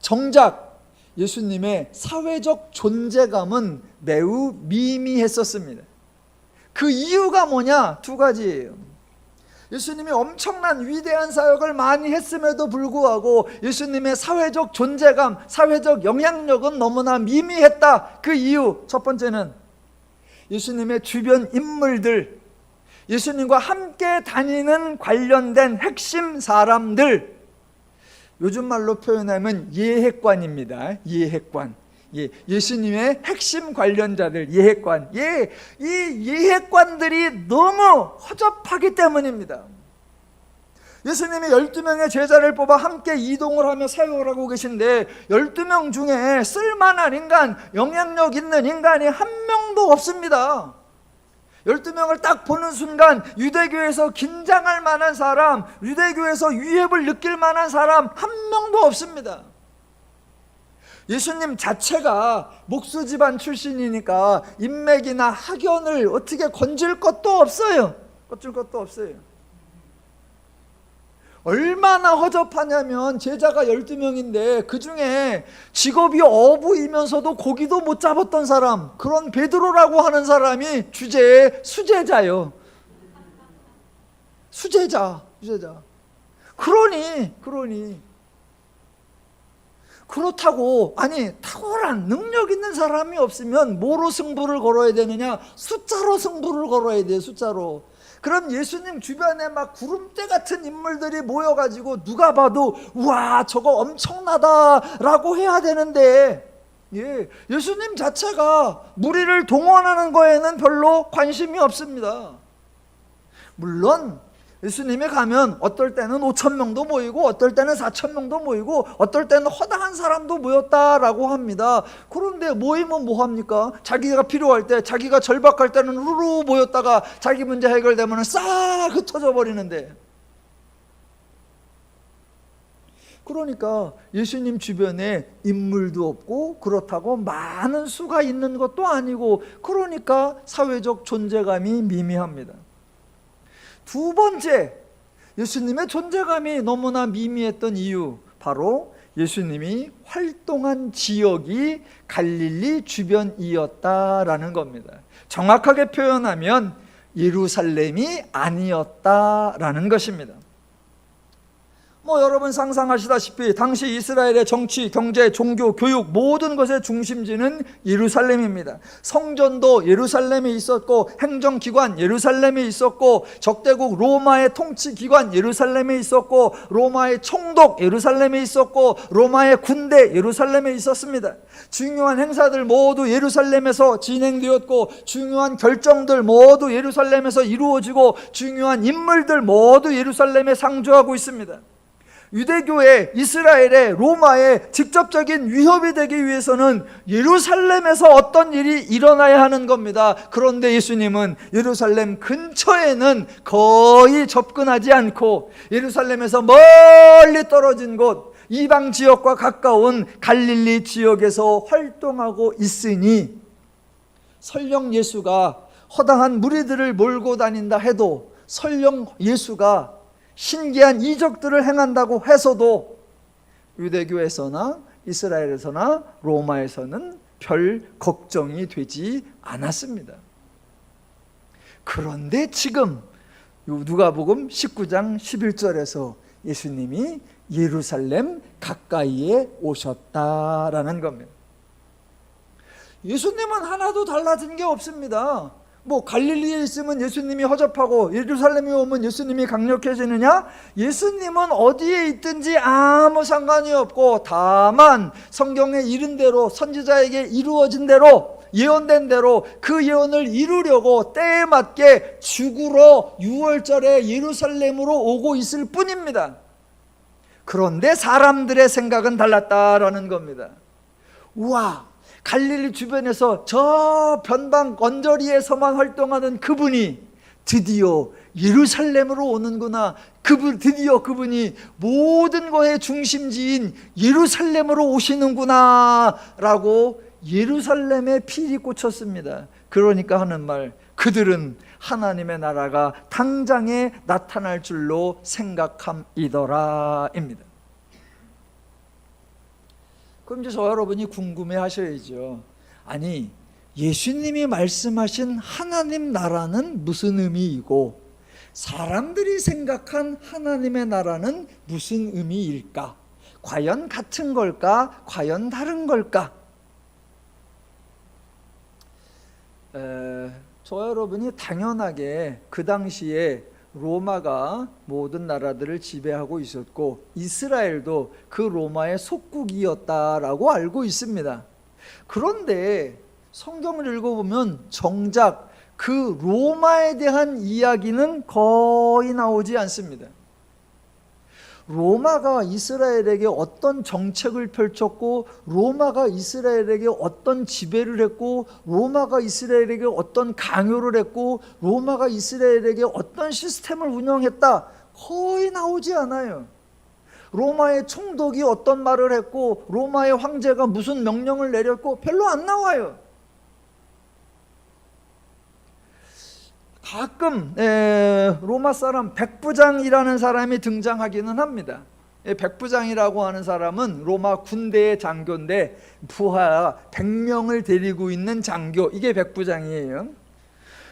정작 예수님의 사회적 존재감은 매우 미미했었습니다. 그 이유가 뭐냐? 두 가지예요. 예수님이 엄청난 위대한 사역을 많이 했음에도 불구하고 예수님의 사회적 존재감, 사회적 영향력은 너무나 미미했다. 그 이유 첫 번째는 예수님의 주변 인물들, 예수님과 함께 다니는 관련된 핵심 사람들, 요즘 말로 표현하면 예핵관입니다. 예핵관. 예수님의 핵심 관련자들, 예핵관. 이 예핵관들이 너무 허접하기 때문입니다. 예수님이 12명의 제자를 뽑아 함께 이동을 하며 사역을 하고 계신데 12명 중에 쓸만한 인간, 영향력 있는 인간이 한 명도 없습니다. 12명을 딱 보는 순간 유대교에서 긴장할 만한 사람, 유대교에서 위협을 느낄 만한 사람 한 명도 없습니다. 예수님 자체가 목수 집안 출신이니까 인맥이나 학연을 어떻게 건질 것도 없어요. 얼마나 허접하냐면 제자가 12명인데 그 중에 직업이 어부이면서도 고기도 못 잡았던 사람, 그런 베드로라고 하는 사람이 주제의 수제자요. 수제자. 그러니 그렇다고 탁월한 능력 있는 사람이 없으면 뭐로 승부를 걸어야 되느냐? 숫자로 승부를 걸어야 돼요. 숫자로. 그럼 예수님 주변에 막 구름대 같은 인물들이 모여가지고 누가 봐도 우와 저거 엄청나다라고 해야 되는데 예수님 자체가 무리를 동원하는 거에는 별로 관심이 없습니다. 물론 예수님이 가면 어떨 때는 5,000명도 모이고 어떨 때는 4,000명도 모이고 어떨 때는 허다한 사람도 모였다라고 합니다. 그런데 모이면 뭐합니까? 자기가 필요할 때, 자기가 절박할 때는 후루 모였다가 자기 문제 해결되면 싹 흩어져 버리는데, 그러니까 예수님 주변에 인물도 없고 그렇다고 많은 수가 있는 것도 아니고, 그러니까 사회적 존재감이 미미합니다. 두 번째, 예수님의 존재감이 너무나 미미했던 이유, 바로 예수님이 활동한 지역이 갈릴리 주변이었다라는 겁니다. 정확하게 표현하면 예루살렘이 아니었다라는 것입니다. 여러분 상상하시다시피 당시 이스라엘의 정치, 경제, 종교, 교육 모든 것의 중심지는 예루살렘입니다. 성전도 예루살렘에 있었고, 행정기관 예루살렘에 있었고, 적대국 로마의 통치기관 예루살렘에 있었고, 로마의 총독 예루살렘에 있었고, 로마의 군대 예루살렘에 있었습니다. 중요한 행사들 모두 예루살렘에서 진행되었고, 중요한 결정들 모두 예루살렘에서 이루어지고, 중요한 인물들 모두 예루살렘에 상주하고 있습니다. 유대교의, 이스라엘의, 로마의 직접적인 위협이 되기 위해서는 예루살렘에서 어떤 일이 일어나야 하는 겁니다. 그런데 예수님은 예루살렘 근처에는 거의 접근하지 않고 예루살렘에서 멀리 떨어진 곳, 이방 지역과 가까운 갈릴리 지역에서 활동하고 있으니 설령 예수가 허다한 무리들을 몰고 다닌다 해도, 설령 예수가 신기한 이적들을 행한다고 해서도 유대교에서나 이스라엘에서나 로마에서는 별 걱정이 되지 않았습니다. 그런데 지금 누가복음 19장 11절에서 예수님이 예루살렘 가까이에 오셨다라는 겁니다. 예수님은 하나도 달라진 게 없습니다. 뭐 갈릴리에 있으면 예수님이 허접하고 예루살렘에 오면 예수님이 강력해지느냐? 예수님은 어디에 있든지 아무 상관이 없고, 다만 성경에 이른 대로, 선지자에게 이루어진 대로, 예언된 대로 그 예언을 이루려고 때에 맞게 죽으러 6월절에 예루살렘으로 오고 있을 뿐입니다. 그런데 사람들의 생각은 달랐다라는 겁니다. 우와, 갈릴리 주변에서 저 변방 언저리에서만 활동하는 그분이 드디어 예루살렘으로 오는구나. 드디어 그분이 모든 것의 중심지인 예루살렘으로 오시는구나 라고 예루살렘에 필이 꽂혔습니다. 그러니까 하는 말, 그들은 하나님의 나라가 당장에 나타날 줄로 생각함이더라 입니다. 그럼 이제 저 여러분이 궁금해 하셔야죠. 아니, 예수님이 말씀하신 하나님 나라는 무슨 의미이고 사람들이 생각한 하나님의 나라는 무슨 의미일까? 과연 같은 걸까? 과연 다른 걸까? 저 여러분이 당연하게 그 당시에 로마가 모든 나라들을 지배하고 있었고 이스라엘도 그 로마의 속국이었다라고 알고 있습니다. 그런데 성경을 읽어보면 정작 그 로마에 대한 이야기는 거의 나오지 않습니다. 로마가 이스라엘에게 어떤 정책을 펼쳤고, 로마가 이스라엘에게 어떤 지배를 했고, 로마가 이스라엘에게 어떤 강요를 했고, 로마가 이스라엘에게 어떤 시스템을 운영했다, 거의 나오지 않아요. 로마의 총독이 어떤 말을 했고, 로마의 황제가 무슨 명령을 내렸고, 별로 안 나와요. 가끔 로마 사람 백부장이라는 사람이 등장하기는 합니다. 백부장이라고 하는 사람은 로마 군대의 장교인데 부하 100명을 데리고 있는 장교, 이게 백부장이에요.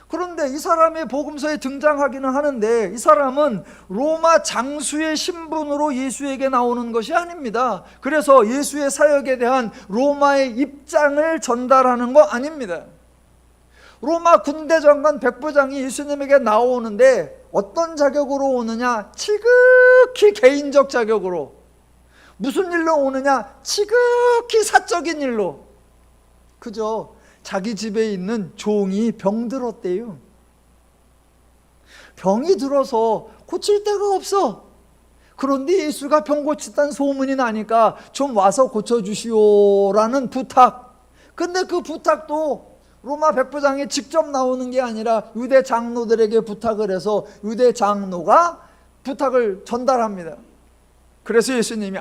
그런데 이 사람의 복음서에 등장하기는 하는데 이 사람은 로마 장수의 신분으로 예수에게 나오는 것이 아닙니다. 그래서 예수의 사역에 대한 로마의 입장을 전달하는 거 아닙니다. 로마 군대 장관 백부장이 예수님에게 나오는데 어떤 자격으로 오느냐? 지극히 개인적 자격으로. 무슨 일로 오느냐? 지극히 사적인 일로. 그죠? 자기 집에 있는 종이 병 들었대요. 병이 들어서 고칠 데가 없어. 그런데 예수가 병 고친다는 소문이 나니까 좀 와서 고쳐주시오라는 부탁. 근데 그 부탁도 로마 백부장이 직접 나오는 게 아니라 유대 장로들에게 부탁을 해서 유대 장로가 부탁을 전달합니다. 그래서 예수님이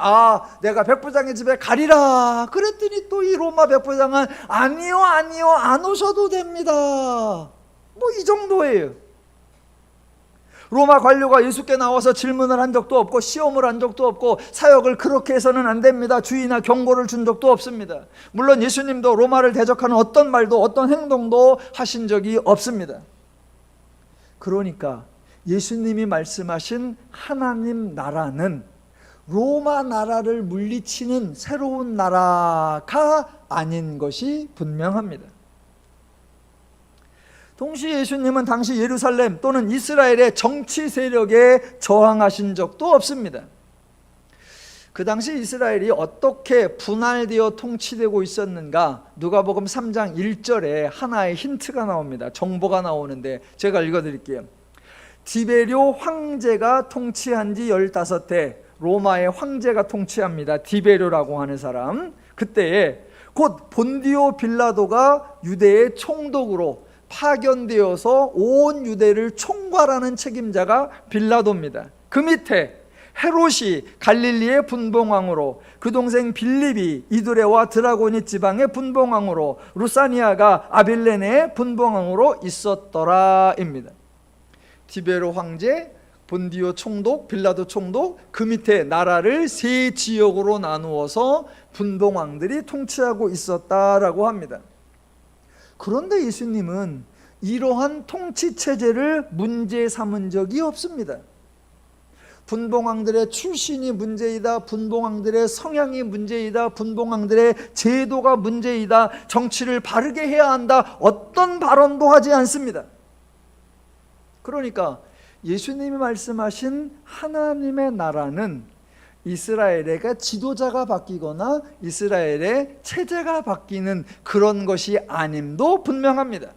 내가 백부장의 집에 가리라 그랬더니 또 이 로마 백부장은 아니요 안 오셔도 됩니다. 뭐 이 정도예요. 로마 관료가 예수께 나와서 질문을 한 적도 없고 시험을 한 적도 없고 사역을 그렇게 해서는 안 됩니다 주의나 경고를 준 적도 없습니다. 물론 예수님도 로마를 대적하는 어떤 말도 어떤 행동도 하신 적이 없습니다. 그러니까 예수님이 말씀하신 하나님 나라는 로마 나라를 물리치는 새로운 나라가 아닌 것이 분명합니다. 동시에 예수님은 당시 예루살렘 또는 이스라엘의 정치 세력에 저항하신 적도 없습니다. 그 당시 이스라엘이 어떻게 분할되어 통치되고 있었는가? 누가복음 3장 1절에 하나의 힌트가 나옵니다. 정보가 나오는데 제가 읽어드릴게요. 디베료 황제가 통치한 지 15해 로마의 황제가 통치합니다. 디베료라고 하는 사람. 그때에 곧 본디오 빌라도가 유대의 총독으로 파견되어서 온 유대를 총괄하는 책임자가 빌라도입니다. 그 밑에 헤롯이 갈릴리의 분봉왕으로, 그 동생 빌립이 이두레와 드라고니 지방의 분봉왕으로, 루사니아가 아빌레네의 분봉왕으로 있었더라입니다. 디베로 황제, 본디오 총독, 빌라도 총독, 그 밑에 나라를 세 지역으로 나누어서 분봉왕들이 통치하고 있었다라고 합니다. 그런데 예수님은 이러한 통치 체제를 문제 삼은 적이 없습니다. 분봉왕들의 출신이 문제이다, 분봉왕들의 성향이 문제이다, 분봉왕들의 제도가 문제이다, 정치를 바르게 해야 한다, 어떤 발언도 하지 않습니다. 그러니까 예수님이 말씀하신 하나님의 나라는 이스라엘의 지도자가 바뀌거나 이스라엘의 체제가 바뀌는 그런 것이 아님도 분명합니다.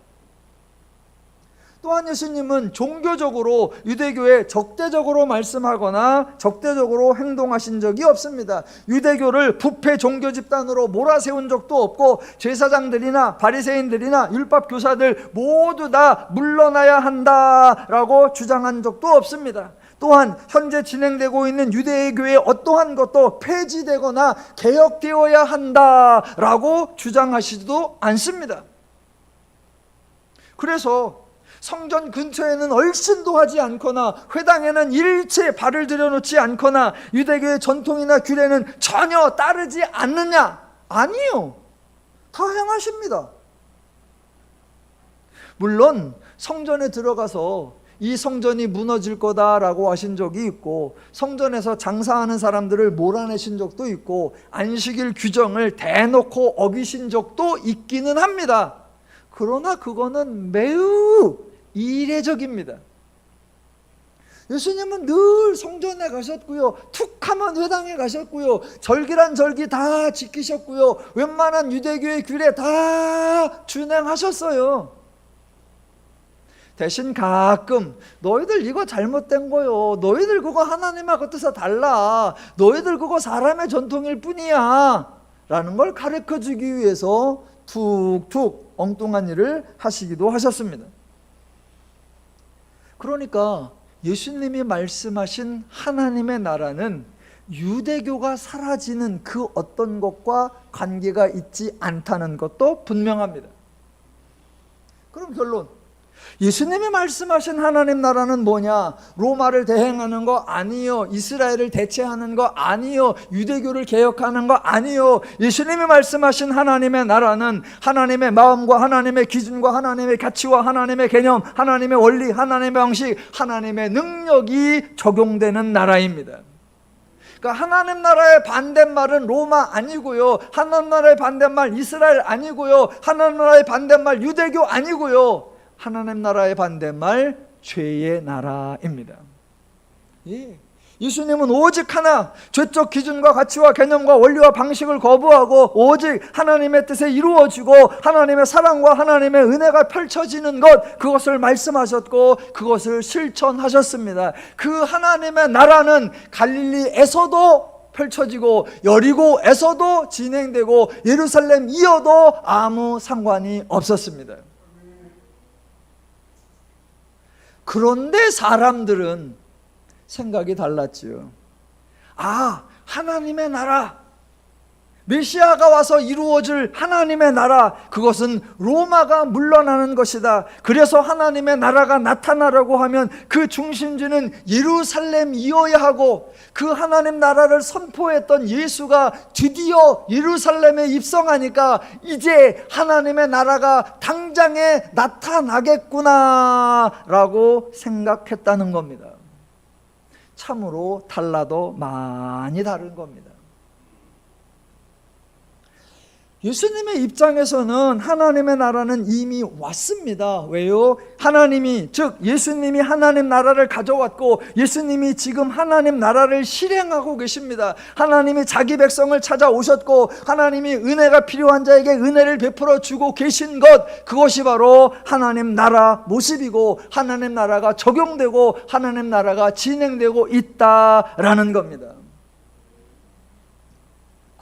또한 예수님은 종교적으로 유대교에 적대적으로 말씀하거나 적대적으로 행동하신 적이 없습니다. 유대교를 부패 종교 집단으로 몰아세운 적도 없고, 제사장들이나 바리새인들이나 율법 교사들 모두 다 물러나야 한다라고 주장한 적도 없습니다. 또한 현재 진행되고 있는 유대의 교회 어떠한 것도 폐지되거나 개혁되어야 한다라고 주장하시지도 않습니다. 그래서 성전 근처에는 얼씬도 하지 않거나 회당에는 일체 발을 들여놓지 않거나 유대교의 전통이나 규례는 전혀 따르지 않느냐? 아니요, 다 행하십니다. 물론 성전에 들어가서 이 성전이 무너질 거다라고 하신 적이 있고, 성전에서 장사하는 사람들을 몰아내신 적도 있고, 안식일 규정을 대놓고 어기신 적도 있기는 합니다. 그러나 그거는 매우 이례적입니다. 예수님은 늘 성전에 가셨고요, 툭하면 회당에 가셨고요, 절기란 절기 다 지키셨고요, 웬만한 유대교의 규례 다 준행하셨어요. 대신 가끔 너희들 이거 잘못된 거요, 너희들 그거 하나님하고 뜻이 달라, 너희들 그거 사람의 전통일 뿐이야 라는 걸 가르쳐주기 위해서 툭툭 엉뚱한 일을 하시기도 하셨습니다. 그러니까 예수님이 말씀하신 하나님의 나라는 유대교가 사라지는 그 어떤 것과 관계가 있지 않다는 것도 분명합니다. 그럼 결론, 예수님이 말씀하신 하나님 나라는 뭐냐? 로마를 대행하는 거 아니요, 이스라엘을 대체하는 거 아니요, 유대교를 개혁하는 거 아니요. 예수님이 말씀하신 하나님의 나라는 하나님의 마음과 하나님의 기준과 하나님의 가치와 하나님의 개념, 하나님의 원리, 하나님의 방식, 하나님의 능력이 적용되는 나라입니다. 그러니까 하나님 나라의 반대말은 로마 아니고요, 하나님 나라의 반대말 이스라엘 아니고요, 하나님 나라의 반대말 유대교 아니고요, 하나님 나라의 반대말 죄의 나라입니다. 예. 예수님은 오직 하나, 죄적 기준과 가치와 개념과 원리와 방식을 거부하고 오직 하나님의 뜻에 이루어지고 하나님의 사랑과 하나님의 은혜가 펼쳐지는 것, 그것을 말씀하셨고 그것을 실천하셨습니다. 그 하나님의 나라는 갈릴리에서도 펼쳐지고 여리고에서도 진행되고 예루살렘 이어도 아무 상관이 없었습니다. 그런데 사람들은 생각이 달랐지요. 아, 하나님의 나라, 메시아가 와서 이루어질 하나님의 나라, 그것은 로마가 물러나는 것이다. 그래서 하나님의 나라가 나타나려고 하면 그 중심지는 예루살렘이어야 하고, 그 하나님 나라를 선포했던 예수가 드디어 예루살렘에 입성하니까 이제 하나님의 나라가 당장에 나타나겠구나 라고 생각했다는 겁니다. 참으로 달라도 많이 다른 겁니다. 예수님의 입장에서는 하나님의 나라는 이미 왔습니다. 왜요? 하나님이, 즉 예수님이 하나님 나라를 가져왔고 예수님이 지금 하나님 나라를 실행하고 계십니다. 하나님이 자기 백성을 찾아오셨고 하나님이 은혜가 필요한 자에게 은혜를 베풀어 주고 계신 것, 그것이 바로 하나님 나라 모습이고 하나님 나라가 적용되고 하나님 나라가 진행되고 있다라는 겁니다.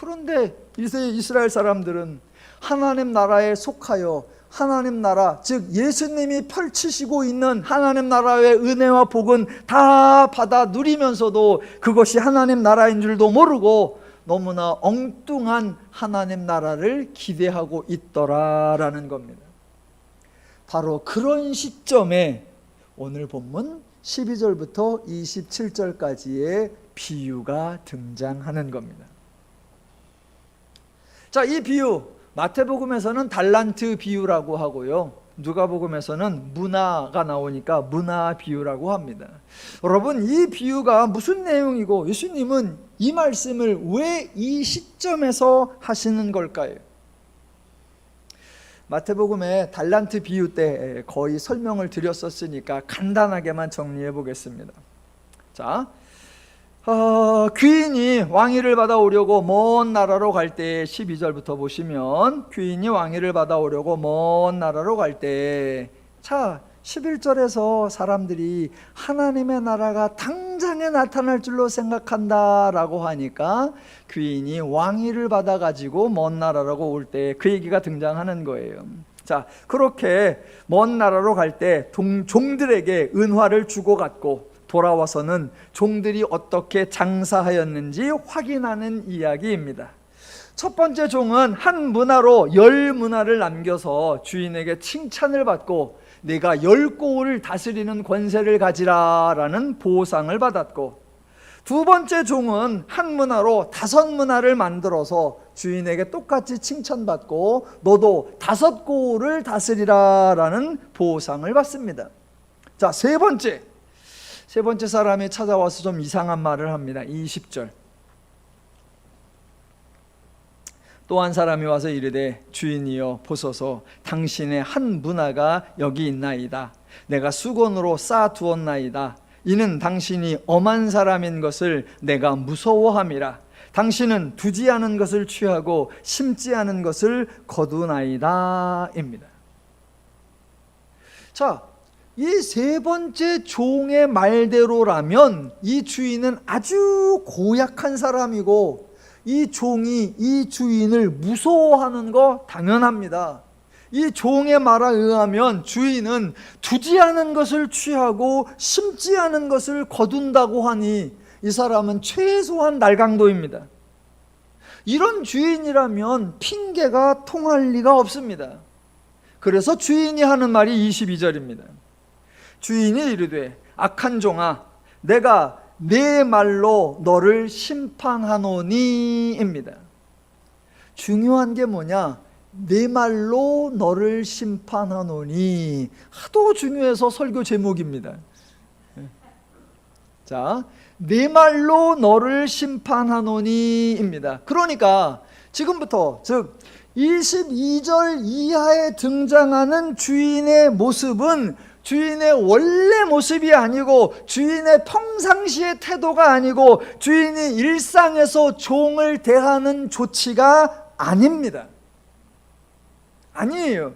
그런데 이스라엘 사람들은 하나님 나라에 속하여 하나님 나라, 즉 예수님이 펼치시고 있는 하나님 나라의 은혜와 복은 다 받아 누리면서도 그것이 하나님 나라인 줄도 모르고 너무나 엉뚱한 하나님 나라를 기대하고 있더라라는 겁니다. 바로 그런 시점에 오늘 본문 12절부터 27절까지의 비유가 등장하는 겁니다. 자, 이 비유 마태복음에서는 달란트 비유라고 하고요, 누가복음에서는 문화가 나오니까 문화 비유라고 합니다. 여러분, 이 비유가 무슨 내용이고 예수님은 이 말씀을 왜 이 시점에서 하시는 걸까요? 마태복음의 달란트 비유 때 거의 설명을 드렸었으니까 간단하게만 정리해 보겠습니다. 자, 귀인이 왕위를 받아오려고 먼 나라로 갈 때 12절부터 보시면 귀인이 왕위를 받아오려고 먼 나라로 갈 때, 자 11절에서 사람들이 하나님의 나라가 당장에 나타날 줄로 생각한다라고 하니까 귀인이 왕위를 받아가지고 먼 나라로 올 때 그 얘기가 등장하는 거예요. 자, 그렇게 먼 나라로 갈 때 종들에게 은화를 주고받고 돌아와서는 종들이 어떻게 장사하였는지 확인하는 이야기입니다. 첫 번째 종은 한 문화로 10문화를 남겨서 주인에게 칭찬을 받고 내가 10고을을 다스리는 권세를 가지라라는 보상을 받았고, 두 번째 종은 한 문화로 5문화를 만들어서 주인에게 똑같이 칭찬받고 너도 5고을을 다스리라라는 보상을 받습니다. 자, 세 번째 사람이 찾아와서 좀 이상한 말을 합니다. 20절. 또 한 사람이 와서 이르되 주인이여 보소서 당신의 한 문화가 여기 있나이다. 내가 수건으로 쌓아두었나이다. 이는 당신이 엄한 사람인 것을 내가 무서워함이라. 당신은 두지 않은 것을 취하고 심지 않은 것을 거두나이다 입니다. 자, 이 세 번째 종의 말대로라면 이 주인은 아주 고약한 사람이고 이 종이 이 주인을 무서워하는 거 당연합니다. 이 종의 말에 의하면 주인은 두지 않은 것을 취하고 심지 않은 것을 거둔다고 하니 이 사람은 최소한 날강도입니다. 이런 주인이라면 핑계가 통할 리가 없습니다. 그래서 주인이 하는 말이 22절입니다. 주인이 이르되 악한 종아 내가 내 말로 너를 심판하노니 입니다. 중요한 게 뭐냐? 내 말로 너를 심판하노니. 하도 중요해서 설교 제목입니다. 자, 내 말로 너를 심판하노니 입니다. 그러니까 지금부터, 즉 22절 이하에 등장하는 주인의 모습은 주인의 원래 모습이 아니고 주인의 평상시의 태도가 아니고 주인이 일상에서 종을 대하는 조치가 아닙니다. 아니에요.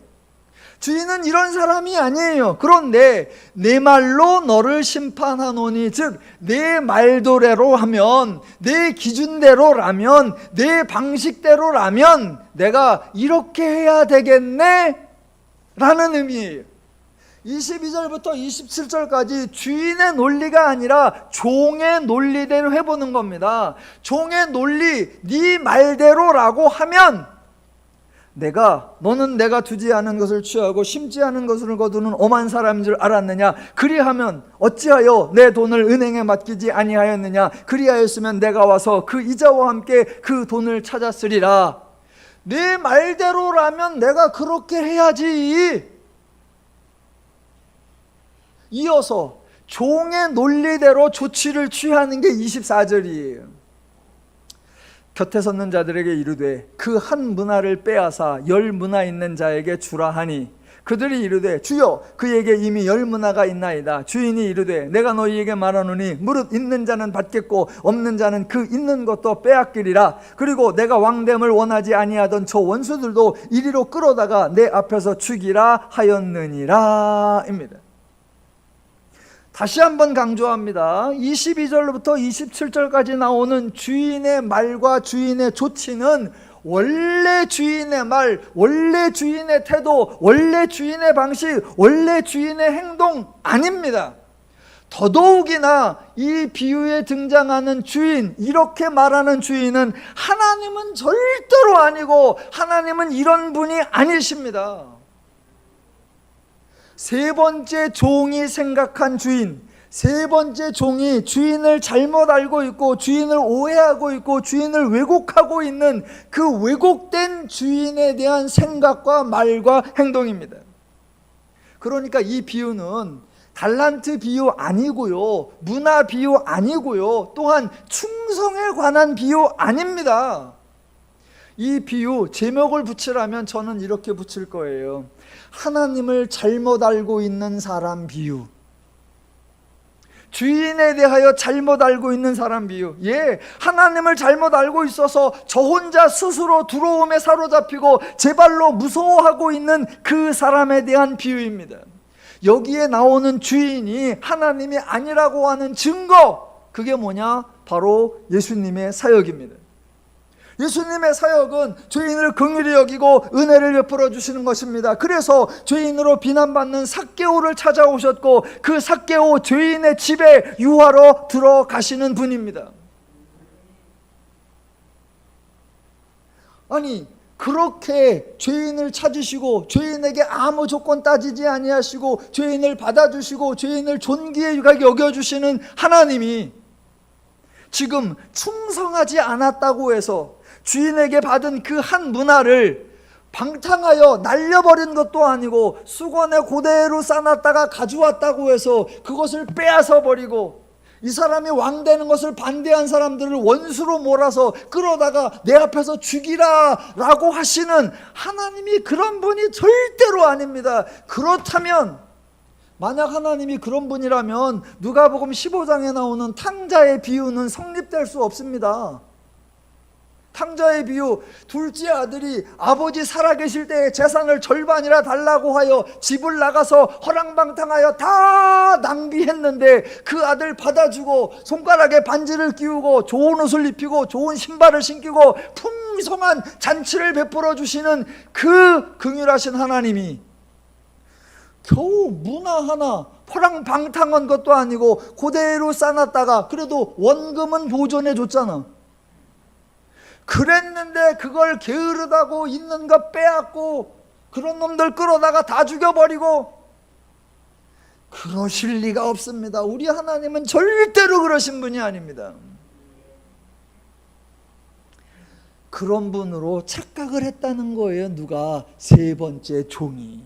주인은 이런 사람이 아니에요. 그런데 내 말로 너를 심판하노니, 즉 내 말도대로 하면, 내 기준대로라면, 내 방식대로라면 내가 이렇게 해야 되겠네 라는 의미예요. 22절부터 27절까지 주인의 논리가 아니라 종의 논리대로 해보는 겁니다. 종의 논리, 네 말대로라고 하면 너는 내가 두지 않은 것을 취하고 심지 않은 것을 거두는 엄한 사람인 줄 알았느냐? 그리하면 어찌하여 내 돈을 은행에 맡기지 아니하였느냐? 그리하였으면 내가 와서 그 이자와 함께 그 돈을 찾았으리라. 내 말대로라면 내가 그렇게 해야지. 이어서 종의 논리대로 조치를 취하는 게 24절이에요. 곁에 섰는 자들에게 이르되 그 한 문화를 빼앗아 10문화 있는 자에게 주라 하니 그들이 이르되 주여 그에게 이미 10문화가 있나이다. 주인이 이르되 내가 너희에게 말하노니 무릇 있는 자는 받겠고 없는 자는 그 있는 것도 빼앗기리라. 그리고 내가 왕됨을 원하지 아니하던 저 원수들도 이리로 끌어다가 내 앞에서 죽이라 하였느니라 입니다. 다시 한번 강조합니다. 22절부터 27절까지 나오는 주인의 말과 주인의 조치는 원래 주인의 말, 원래 주인의 태도, 원래 주인의 방식, 원래 주인의 행동 아닙니다. 더더욱이나 이 비유에 등장하는 주인, 이렇게 말하는 주인은 하나님은 절대로 아니고 하나님은 이런 분이 아니십니다. 세 번째 종이 생각한 주인, 세 번째 종이 주인을 잘못 알고 있고 주인을 오해하고 있고 주인을 왜곡하고 있는 그 왜곡된 주인에 대한 생각과 말과 행동입니다. 그러니까 이 비유는 달란트 비유 아니고요, 문화 비유 아니고요, 또한 충성에 관한 비유 아닙니다. 이 비유 제목을 붙이라면 저는 이렇게 붙일 거예요. 하나님을 잘못 알고 있는 사람 비유. 주인에 대하여 잘못 알고 있는 사람 비유. 예, 하나님을 잘못 알고 있어서 저 혼자 스스로 두려움에 사로잡히고 제 발로 무서워하고 있는 그 사람에 대한 비유입니다. 여기에 나오는 주인이 하나님이 아니라고 하는 증거, 그게 뭐냐? 바로 예수님의 사역입니다. 예수님의 사역은 죄인을 긍휼히 여기고 은혜를 베풀어 주시는 것입니다. 그래서 죄인으로 비난받는 삭개오를 찾아오셨고 그 삭개오 죄인의 집에 유하러 들어가시는 분입니다. 아니, 그렇게 죄인을 찾으시고 죄인에게 아무 조건 따지지 아니하시고 죄인을 받아주시고 죄인을 존귀에 여겨주시는 하나님이 지금 충성하지 않았다고 해서 주인에게 받은 그 한 문화를 방탕하여 날려버린 것도 아니고 수건에 그대로 싸놨다가 가져왔다고 해서 그것을 빼앗아 버리고 이 사람이 왕 되는 것을 반대한 사람들을 원수로 몰아서 끌어다가 내 앞에서 죽이라 라고 하시는 하나님이 그런 분이 절대로 아닙니다. 그렇다면 만약 하나님이 그런 분이라면 누가복음 15장에 나오는 탕자의 비유는 성립될 수 없습니다. 탕자의 비유, 둘째 아들이 아버지 살아계실 때의 재산을 절반이라 달라고 하여 집을 나가서 허랑방탕하여 다 낭비했는데 그 아들 받아주고 손가락에 반지를 끼우고 좋은 옷을 입히고 좋은 신발을 신기고 풍성한 잔치를 베풀어 주시는 그 긍휼하신 하나님이 겨우 문화 하나 허랑방탕한 것도 아니고 그대로 싸놨다가 그래도 원금은 보존해 줬잖아. 그랬는데 그걸 게으르다고 있는 것 빼앗고 그런 놈들 끌어다가 다 죽여버리고, 그러실 리가 없습니다. 우리 하나님은 절대로 그러신 분이 아닙니다. 그런 분으로 착각을 했다는 거예요. 누가? 세 번째 종이.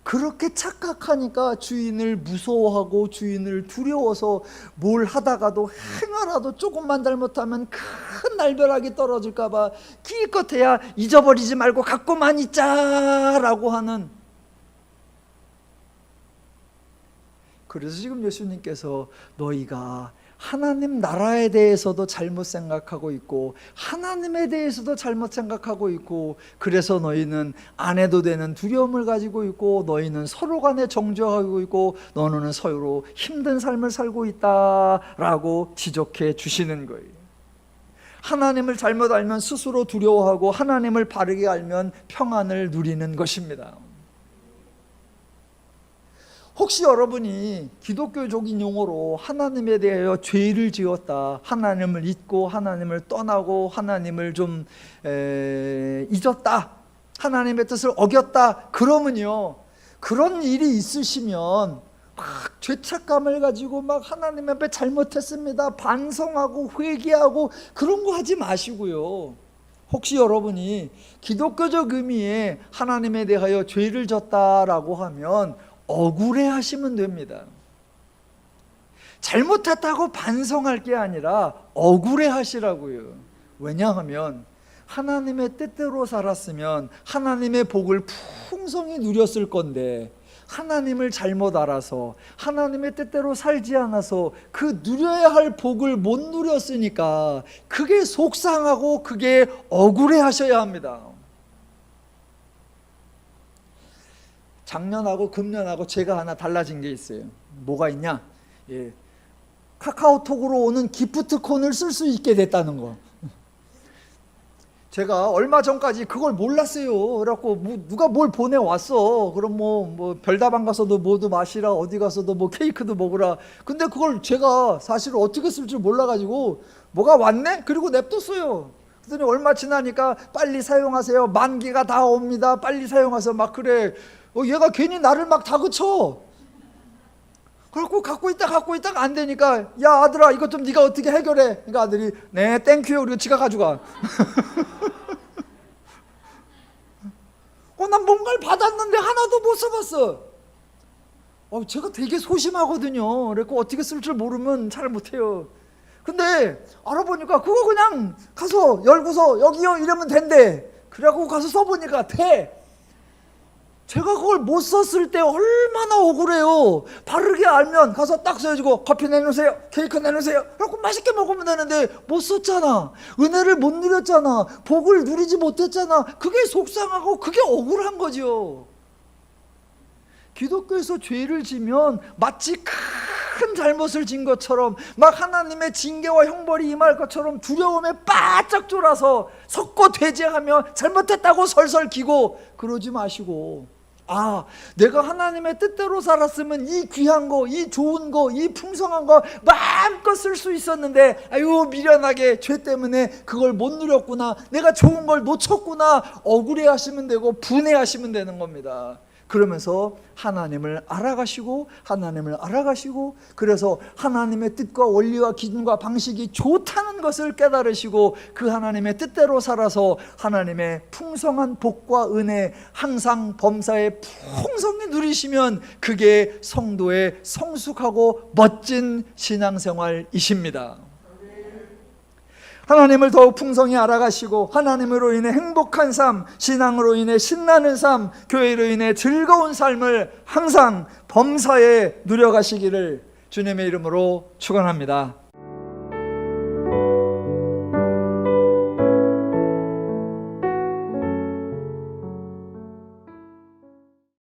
그렇게 착각하니까 주인을 무서워하고 주인을 두려워서 뭘 하다가도 행하라도 조금만 잘못하면 큰 날벼락이 떨어질까 봐 기껏해야 잊어버리지 말고 갖고만 있자라고 하는. 그래서 지금 예수님께서 너희가 하나님 나라에 대해서도 잘못 생각하고 있고 하나님에 대해서도 잘못 생각하고 있고 그래서 너희는 안 해도 되는 두려움을 가지고 있고 너희는 서로 간에 정죄하고 있고 너는 서로 힘든 삶을 살고 있다라고 지적해 주시는 거예요. 하나님을 잘못 알면 스스로 두려워하고 하나님을 바르게 알면 평안을 누리는 것입니다. 혹시 여러분이 기독교적인 용어로 하나님에 대하여 죄를 지었다, 하나님을 잊고 하나님을 떠나고 하나님을 좀 잊었다, 하나님의 뜻을 어겼다, 그러면요, 그런 일이 있으시면 막 죄책감을 가지고 막 하나님 앞에 잘못했습니다 반성하고 회개하고 그런 거 하지 마시고요. 혹시 여러분이 기독교적 의미의 하나님에 대하여 죄를 졌다라고 하면 억울해 하시면 됩니다. 잘못했다고 반성할 게 아니라 억울해 하시라고요. 왜냐하면 하나님의 뜻대로 살았으면 하나님의 복을 풍성히 누렸을 건데 하나님을 잘못 알아서 하나님의 뜻대로 살지 않아서 그 누려야 할 복을 못 누렸으니까 그게 속상하고 그게 억울해 하셔야 합니다. 작년하고 금년하고 제가 하나 달라진 게 있어요. 뭐가 있냐? 예. 카카오톡으로 오는 기프트콘을 쓸 수 있게 됐다는 거. 제가 얼마 전까지 그걸 몰랐어요. 그래갖고 누가 뭘 보내왔어. 그럼 뭐 별다방 가서도 뭐도 마시라, 어디 가서도 뭐 케이크도 먹으라. 근데 그걸 제가 사실 어떻게 쓸 줄 몰라가지고 뭐가 왔네? 그리고 냅뒀어요. 그랬더니 얼마 지나니까 빨리 사용하세요. 만기가 다 옵니다. 빨리 사용하세요. 막 그래. 얘가 괜히 나를 막 다그쳐. 그래갖고 갖고 있다가 안 되니까, 야 아들아 이것 좀 네가 어떻게 해결해. 그러니까 아들이 네 땡큐요. 그리고 지가 가져가. 난 뭔가를 받았는데 하나도 못 써봤어. 제가 되게 소심하거든요. 그래서 어떻게 쓸 줄 모르면 잘 못해요. 근데 알아보니까 그거 그냥 가서 열고서 여기요 이러면 된대. 그래갖고 가서 써보니까 돼. 제가 그걸 못 썼을 때 얼마나 억울해요. 바르게 알면 가서 딱 써가지고 커피 내놓으세요, 케이크 내놓으세요. 그래갖고 맛있게 먹으면 되는데 못 썼잖아. 은혜를 못 누렸잖아. 복을 누리지 못했잖아. 그게 속상하고 그게 억울한 거죠. 기독교에서 죄를 지면 마치 큰 잘못을 진 것처럼, 막 하나님의 징계와 형벌이 임할 것처럼 두려움에 바짝 졸아서 섞고 돼지하며 잘못했다고 설설 기고 그러지 마시고, 내가 하나님의 뜻대로 살았으면 이 귀한 거, 이 좋은 거, 이 풍성한 거 마음껏 쓸 수 있었는데 아유 미련하게 죄 때문에 그걸 못 누렸구나, 내가 좋은 걸 놓쳤구나, 억울해 하시면 되고 분해하시면 되는 겁니다. 그러면서 하나님을 알아가시고 그래서 하나님의 뜻과 원리와 기준과 방식이 좋다는 것을 깨달으시고 그 하나님의 뜻대로 살아서 하나님의 풍성한 복과 은혜 항상 범사에 풍성히 누리시면 그게 성도의 성숙하고 멋진 신앙생활이십니다. 하나님을 더욱 풍성히 알아가시고 하나님으로 인해 행복한 삶, 신앙으로 인해 신나는 삶, 교회로 인해 즐거운 삶을 항상 범사에 누려가시기를 주님의 이름으로 축원합니다.